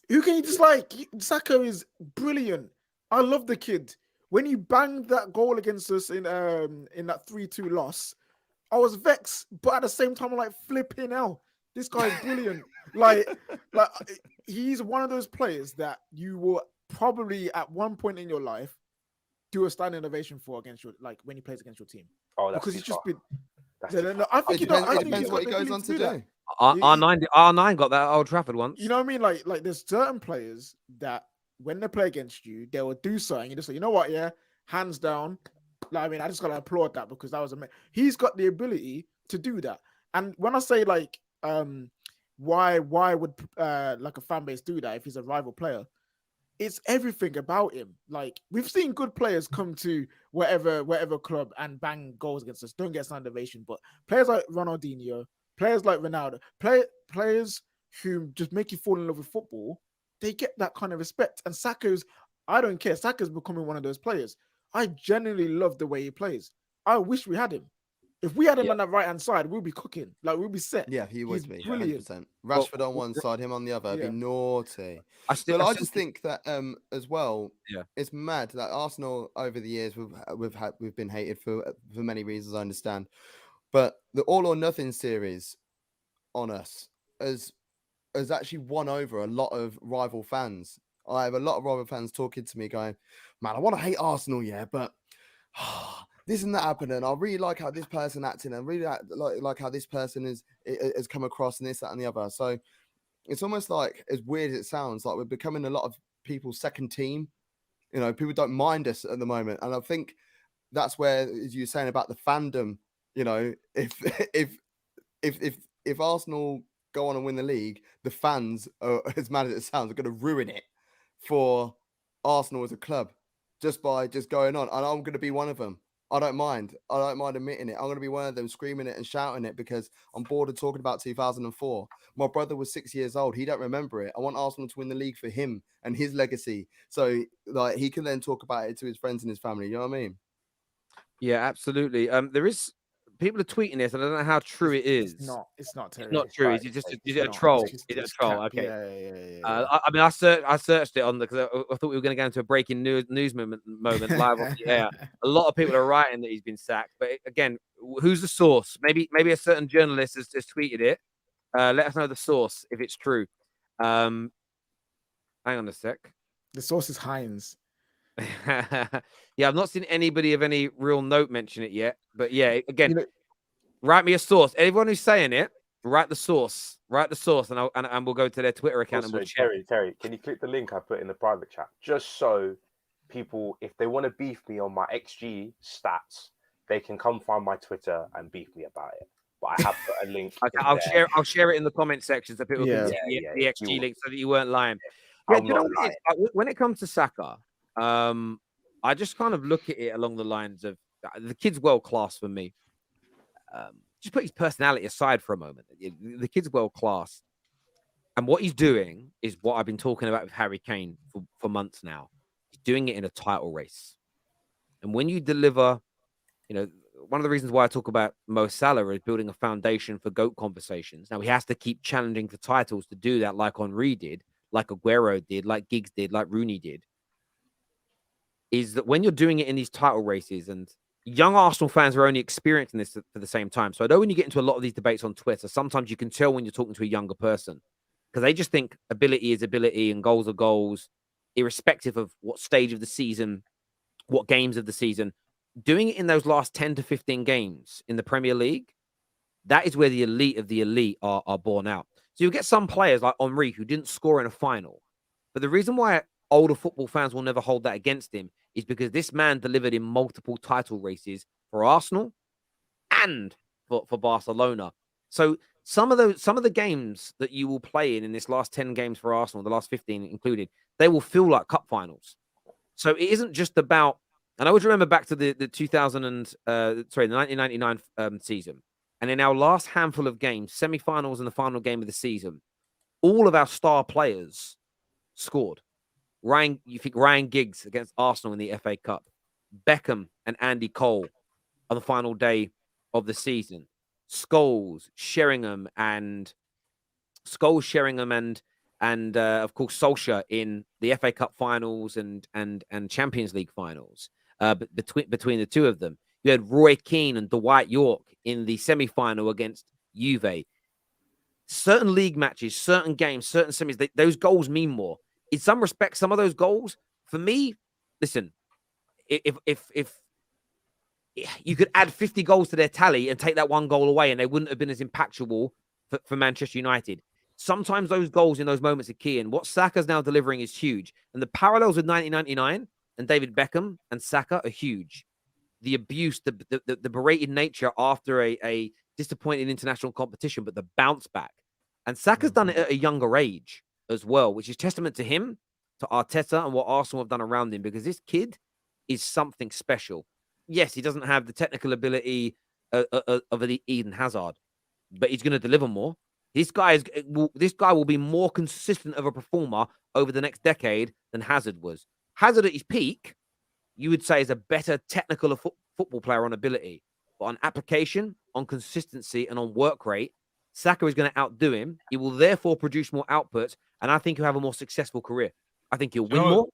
Who can you dislike? Saka is brilliant. I love the kid. When you banged that goal against us in that 3-2 loss, I was vexed, but at the same time, I'm flipping hell. This guy is brilliant. He's one of those players that you will probably at one point in your life do a standing ovation for against your when he plays against your team. Oh, that's because he's just been. I think it depends what he goes on to do. R9 got that at Old Trafford once. You know what I mean? There's certain players that when they play against you, they will do something. You just say, you know what? Yeah, hands down. I just gotta applaud that because that was amazing. He's got the ability to do that. And when I say why would a fan base do that if he's a rival player? It's everything about him. We've seen good players come to whatever club and bang goals against us, don't get standing ovation. But players like Ronaldinho, players like Ronaldo, players who just make you fall in love with football, they get that kind of respect. And I don't care. Saka's becoming one of those players. I genuinely love the way he plays. I wish we had him. If we had him Yeah. on that right hand side, we'll be cooking. Like we'll be set. Yeah, he would He's be brilliant. 100%. Rashford on one side, him on the other. It'd Yeah. be naughty. I still, But I I still just think that as well, Yeah. it's mad that Arsenal over the years we've been hated for many reasons, I understand. But the All or Nothing series on us has actually won over a lot of rival fans. I have a lot of rival fans talking to me going, man, I want to hate Arsenal, yeah, but this and that happening. I really like how this person acting, and really like how this person has come across, and this, that, and the other. So it's almost like, as weird as it sounds, like we're becoming a lot of people's second team. You know, people don't mind us at the moment, and I think that's where, as you were saying about the fandom, you know, if Arsenal go on and win the league, the fans are, as mad as it sounds, are going to ruin it for Arsenal as a club just by just going on. And I'm going to be one of them. I don't mind. I don't mind admitting it. I'm going to be one of them screaming it and shouting it because I'm bored of talking about 2004. My brother was 6 years old. He don't remember it. I want Arsenal to win the league for him and his legacy. So like he can then talk about it to his friends and his family. You know what I mean? Yeah, absolutely. There is people are tweeting this, and I don't know how true it is. It's not. It's not. Terry. It's not true. Is it just is it a not. troll? It's just- Is it a it's troll? cap. Okay. Yeah. I mean, I searched it on the because I thought we were going to go into a breaking news moment live off the air. A lot of people are writing that he's been sacked, but again, who's the source? Maybe a certain journalist has tweeted it. Let us know the source if it's true. Hang on a sec. The source is Heinz. Yeah, I've not seen anybody of any real note mention it yet, but yeah, again, You know, write me a source. Everyone who's saying it, write the source, and we'll go to their Twitter account and Also, we'll share. Terry, can you click the link I put in the private chat just so people, if they want to beef me on my XG stats, they can come find my Twitter and beef me about it. But I have put a link. Okay, I'll share it in the comment section so people can see the XG link so that you weren't lying. Yeah, do you know what it is? Like, when it comes to Saka, I just kind of look at it along the lines of the kid's world class for me. Just put his personality aside for a moment. The kid's world class, and what he's doing is what I've been talking about with Harry Kane for months now. He's doing it in a title race, and when you deliver, you know, one of the reasons why I talk about Mo Salah is building a foundation for GOAT conversations. Now he has to keep challenging for titles to do that, like Henry did, like Aguero did, like Giggs did, like Rooney did. Is that when you're doing it in these title races, and young Arsenal fans are only experiencing this for the same time. So I know when you get into a lot of these debates on Twitter, sometimes you can tell when you're talking to a younger person because they just think ability is ability and goals are goals, irrespective of what stage of the season, what games of the season. Doing it in those last 10 to 15 games in the Premier League, that is where the elite of the elite are born out. So you get some players like Henry who didn't score in a final. But the reason why older football fans will never hold that against him is because this man delivered in multiple title races for Arsenal and for Barcelona. So some of the games that you will play in this last 10 games for Arsenal, the last 15 included, they will feel like cup finals. So it isn't just about, and I always remember back to the 1999 season. And in our last handful of games, semi-finals and the final game of the season, all of our star players scored. You think Ryan Giggs against Arsenal in the FA Cup, Beckham and Andy Cole on the final day of the season, Scholes, Sheringham, and of course Solskjaer in the FA Cup finals and Champions League finals. But between the two of them, you had Roy Keane and Dwight York in the semi-final against Juve. Certain league matches, certain games, certain semis, those goals mean more. In some respects, some of those goals, for me, listen, if you could add 50 goals to their tally and take that one goal away and they wouldn't have been as impactful for Manchester United. Sometimes those goals in those moments are key. And what Saka's now delivering is huge. And the parallels with 1999 and David Beckham and Saka are huge. The abuse, the berated nature after a disappointing international competition, but the bounce back. And Saka's done it at a younger age as well, which is testament to him, to Arteta, and what Arsenal have done around him, because this kid is something special. Yes, he doesn't have the technical ability of an Eden Hazard, but he's going to deliver more. This guy will be more consistent of a performer over the next decade than Hazard was. Hazard at his peak, you would say, is a better technical football player on ability. but on application, on consistency, and on work rate, Saka is going to outdo him. He will therefore produce more output, and I think he'll have a more successful career. I think he'll win more,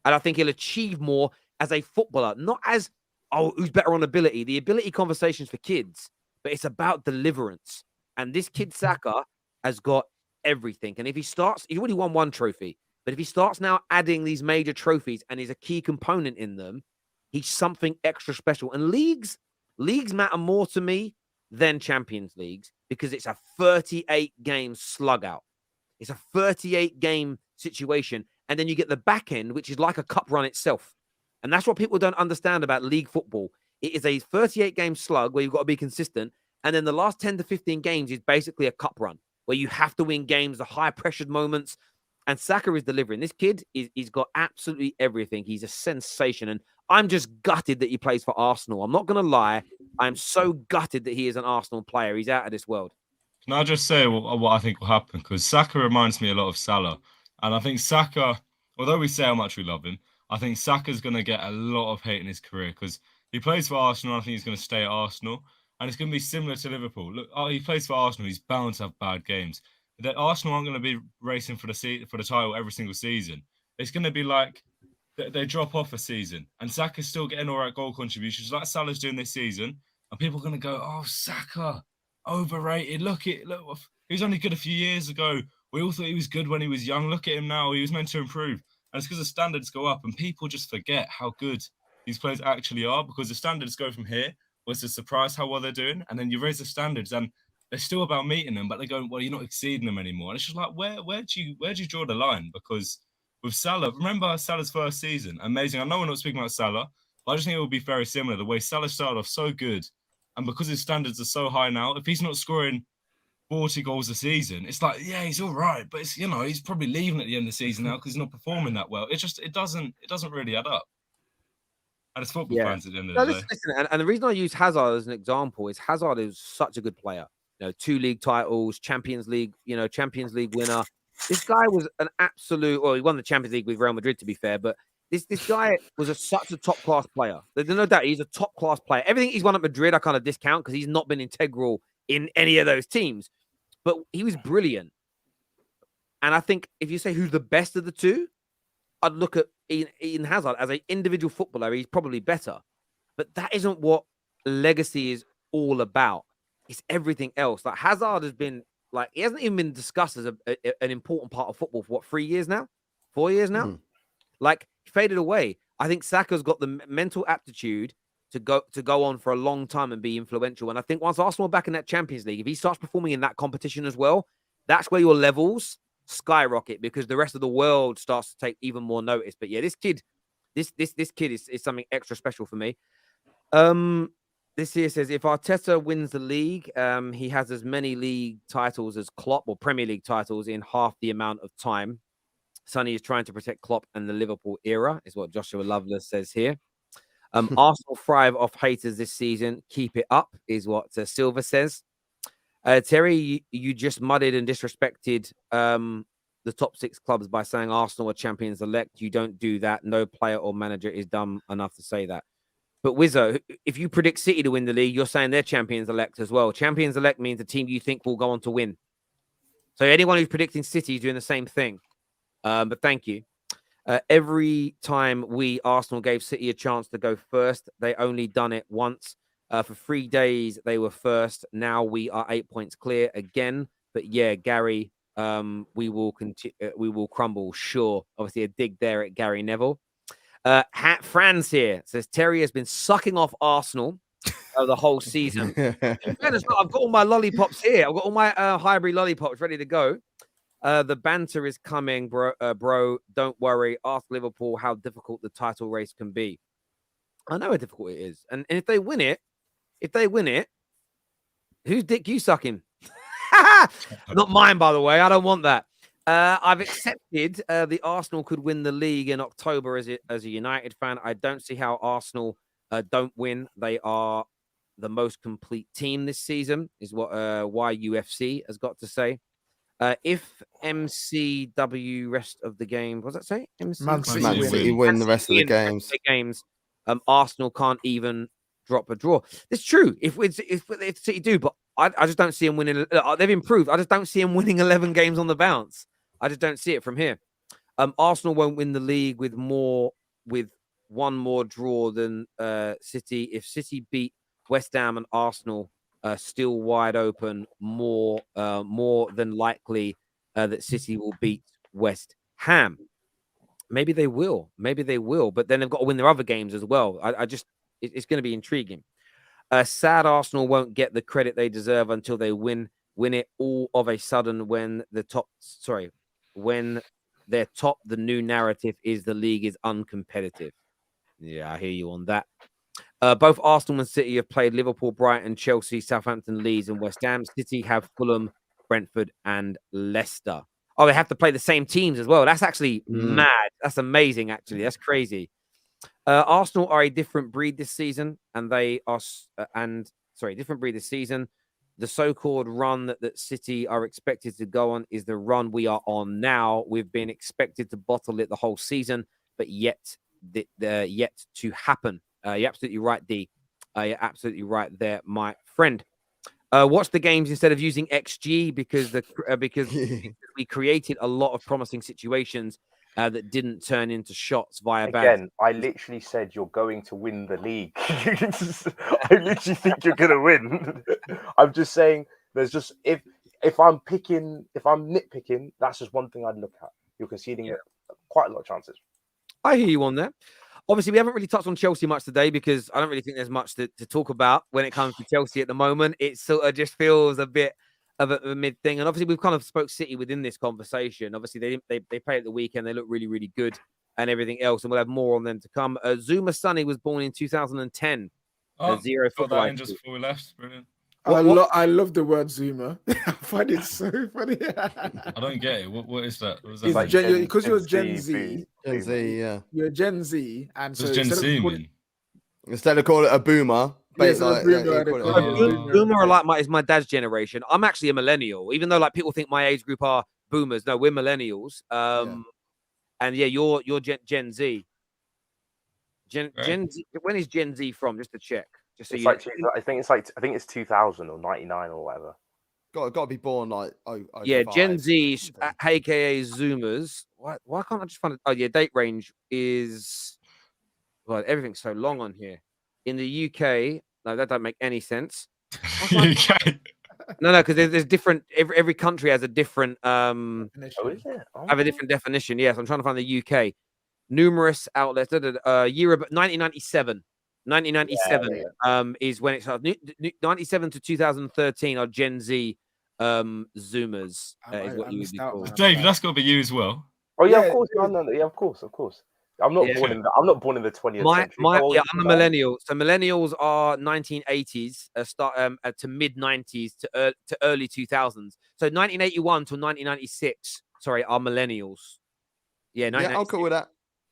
and I think he'll achieve more as a footballer, not as, oh, who's better on ability. The ability conversation's for kids, but it's about deliverance. And this kid, Saka, has got everything. And if he starts, he's already won one trophy, but if he starts now adding these major trophies and is a key component in them, he's something extra special. And leagues matter more to me than Champions Leagues because it's a 38-game slug out. It's a 38-game situation. And then you get the back end, which is like a cup run itself. And that's what people don't understand about league football. It is a 38-game slug where you've got to be consistent. And then the last 10 to 15 games is basically a cup run where you have to win games, the high-pressured moments. And Saka is delivering. This kid, he's got absolutely everything. He's a sensation. And I'm just gutted that he plays for Arsenal. I'm not going to lie. I'm so gutted that he is an Arsenal player. He's out of this world. Can I just say what I think will happen? Because Saka reminds me a lot of Salah. And I think Saka, although we say how much we love him, I think Saka's going to get a lot of hate in his career because he plays for Arsenal. I think he's going to stay at Arsenal. And it's going to be similar to Liverpool. Look, he plays for Arsenal. He's bound to have bad games. That Arsenal aren't going to be racing for the title every single season. It's going to be like they drop off a season. And Saka's still getting all right goal contributions like Salah's doing this season. And people are going to go, oh, Saka, overrated. Look, he was only good a few years ago. We all thought he was good when he was young. Look at him now. He was meant to improve. And it's because the standards go up and people just forget how good these players actually are because the standards go from here was a surprise how well they're doing. And then you raise the standards and they're still about meeting them, but they're going, well, you're not exceeding them anymore. And it's just like, where do you draw the line? Because with Salah, remember Salah's first season? Amazing. I know we're not speaking about Salah, but I just think it will be very similar. The way Salah started off so good. And because his standards are so high now, if he's not scoring 40 goals a season, it's like, yeah, he's all right, but it's, he's probably leaving at the end of the season now because he's not performing that well. It doesn't really add up. And it's football fans at the end of the day. Listen, and the reason I use Hazard as an example is Hazard is such a good player. 2 league titles, Champions League winner. This guy was an absolute, well, he won the Champions League with Real Madrid, to be fair, but this guy was such a top-class player. There's no doubt he's a top-class player. Everything he's won at Madrid, I kind of discount because he's not been integral in any of those teams. But he was brilliant. And I think if you say who's the best of the two, I'd look at Eden Hazard as an individual footballer. He's probably better. But that isn't what legacy is all about. It's everything else. Like Hazard has been, like, he hasn't even been discussed as an important part of football for 3 years now? 4 years now? Like, he faded away. I think Saka's got the mental aptitude to go on for a long time and be influential. And I think once Arsenal are back in that Champions League, if he starts performing in that competition as well, that's where your levels skyrocket because the rest of the world starts to take even more notice. But yeah, this kid is something extra special for me. This here says if Arteta wins the league, he has as many league titles as Klopp or Premier League titles in half the amount of time. Sonny is trying to protect Klopp and the Liverpool era, is what Joshua Lovelace says here. Arsenal thrive off haters this season. Keep it up, is what Silva says. Terry, you just mudded and disrespected the top 6 clubs by saying Arsenal are champions elect. You don't do that. No player or manager is dumb enough to say that. But Wizzo, if you predict City to win the league, you're saying they're champions elect as well. Champions elect means the team you think will go on to win. So anyone who's predicting City is doing the same thing. But thank you. Every time Arsenal gave City a chance to go first, they only done it once. For 3 days, they were first. Now we are 8 points clear again. But yeah, Gary, we will crumble. Sure. Obviously, a dig there at Gary Neville. Franz here says Terry has been sucking off Arsenal the whole season. I've got all my lollipops here. I've got all my Highbury lollipops ready to go. The banter is coming, bro. Don't worry. Ask Liverpool how difficult the title race can be. I know how difficult it is. And if they win it, whose dick you sucking? Not mine, by the way. I don't want that. I've accepted the Arsenal could win the league in October as a United fan. I don't see how Arsenal don't win. They are the most complete team this season, is what YUFC has got to say. If MCW rest of the game, what does that say? Man City win the rest of the games. Arsenal can't even drop a draw. It's true. If City do, but I just don't see them winning. They've improved. I just don't see them winning 11 games on the bounce. I just don't see it from here. Arsenal won't win the league with one more draw than City. If City beat West Ham and Arsenal, still wide open, more than likely that City will beat West Ham. Maybe they will. But then they've got to win their other games as well. It's going to be intriguing. Sad Arsenal won't get the credit they deserve until they win it all of a sudden when they're top. The new narrative is the league is uncompetitive. Yeah, I hear you on that. Both Arsenal and City have played Liverpool, Brighton, Chelsea, Southampton, Leeds, and West Ham. City have Fulham, Brentford, and Leicester. Oh, they have to play the same teams as well. That's actually mad. That's amazing, actually. That's crazy. Arsenal are a different breed this season, and different breed this season. The so-called run that City are expected to go on is the run we are on now. We've been expected to bottle it the whole season, but yet to happen. You're absolutely right, D. You're absolutely right there, my friend. Watch the games instead of using XG because we created a lot of promising situations that didn't turn into shots via Again, I literally said you're going to win the league. I literally think you're going to win. I'm just saying there's just if I'm nitpicking, that's just one thing I'd look at. You're conceding quite a lot of chances. I hear you on that. Obviously, we haven't really touched on Chelsea much today because I don't really think there's much to talk about when it comes to Chelsea at the moment. It sort of just feels a bit of a mid thing. And obviously, we've kind of spoke City within this conversation. Obviously, they play at the weekend. They look really, really good and everything else. And we'll have more on them to come. Zuma Sonny was born in 2010. Zero got that in just before we left. Brilliant. I love the word Zuma. I find it so funny. I don't get it. What is that? Because you're Gen Z. Gen Z, yeah. You're Gen Z, and so Gen Z mean? Instead of calling it a boomer, boomer is my dad's generation. I'm actually a millennial, even though like people think my age group are boomers. No, we're millennials. And yeah, you're Gen Z. Gen Z. When is Gen Z from? Just to check. Just so I think it's 2000 or 99 or whatever. Got to be born like Gen Z, aka Zoomers. Why can't I just find it? Oh yeah, date range is everything's so long on here. In the UK, no, that don't make any sense. UK. No, because there's different. Every country has a different. Is it? Have a different definition. Yes, I'm trying to find the UK. Numerous outlets. Year of 1997. 1997 is when it started. 97 to 2013 are Gen Z Zoomers. Is what you would be called. Dave, that's got to be you as well. Oh yeah, of course. Of course. I'm not born in the 20th century. I'm a millennial. So millennials are 1980s, to mid 90s to early 2000s. So 1981 to 1996. Sorry, are millennials. Yeah, I'll go with that.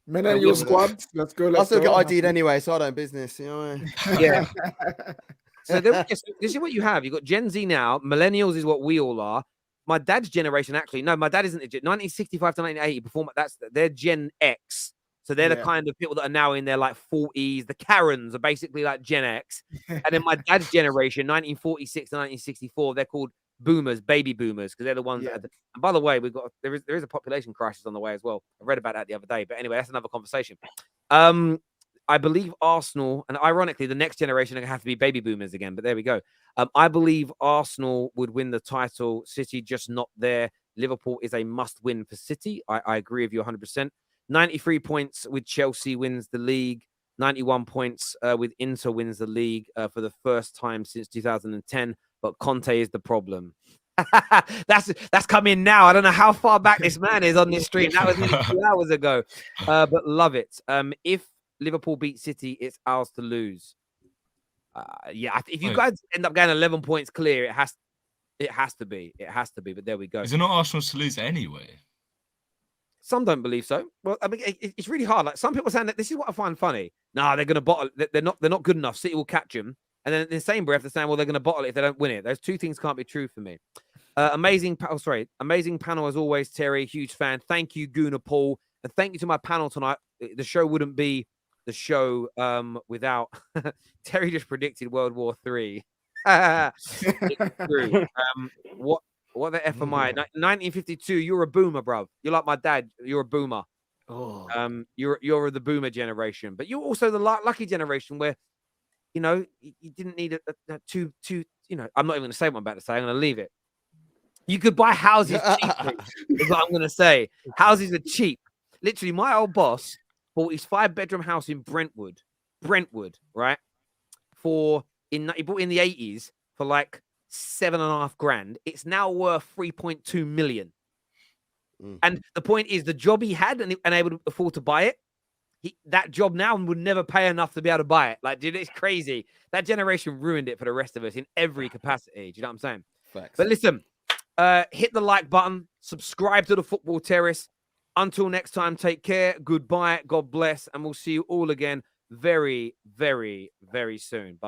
Millennial squad. Let's go. I still get ID'd anyway, so I don't business. You know what I mean? Yeah. So this is what you have. You've got Gen Z now. Millennials is what we all are. My dad's generation, actually. No, my dad isn't. 1965 to 1980. They're Gen X. So they're the kind of people that are now in their like 40s. The Karens are basically like Gen X. And then my dad's generation, 1946 to 1964, they're called boomers, baby boomers, because they're the ones that and by the way, there is a population crisis on the way as well. I read about that the other day, but anyway, that's another conversation. I believe Arsenal, and ironically, the next generation are going to have to be baby boomers again, but there we go. I believe Arsenal would win the title. City just not there. Liverpool is a must win for City. I agree with you 100%. 93 points with Chelsea wins the league. 91 points with Inter wins the league for the first time since 2010. But Conte is the problem. That's come in now. I don't know how far back this man is on this stream. That was nearly 2 hours ago. But love it. If Liverpool beat City, it's ours to lose. If you guys end up getting 11 points clear, it has to be. It has to be. But there we go. Is it not Arsenal to lose anyway? Some don't believe so. Well, I mean, it's really hard. Like some people saying that this is what I find funny. Nah, they're going to bottle. They're not good enough. City will catch them. And then in the same breath, they're saying, well, they're going to bottle it if they don't win it. Those two things can't be true for me. Amazing panel as always, Terry. Huge fan. Thank you, Guna Paul. And thank you to my panel tonight. The show wouldn't be the show without Terry just predicted World War III. It's true. What the F am I? 1952, you're a boomer, bro. You're like my dad. You're a boomer. Oh. You're the boomer generation, but you're also the lucky generation where, you know, you didn't need a two, you know, I'm not even going to say what I'm about to say. I'm going to leave it. You could buy houses cheaply, is what I'm going to say. Houses are cheap. Literally, my old boss bought his 5-bedroom house in Brentwood, right? He bought in the 80s for like $7.5 grand. It's now worth 3.2 million. And the point is, the job he had and able to afford to buy it, that job now would never pay enough to be able to buy it. Like, dude, it's crazy. That generation ruined it for the rest of us in every capacity. Do you know what I'm saying? Facts. But listen, hit the like button, subscribe to the Football Terrace. Until next time, take care. Goodbye. God bless. And we'll see you all again very, very, very soon. Bye.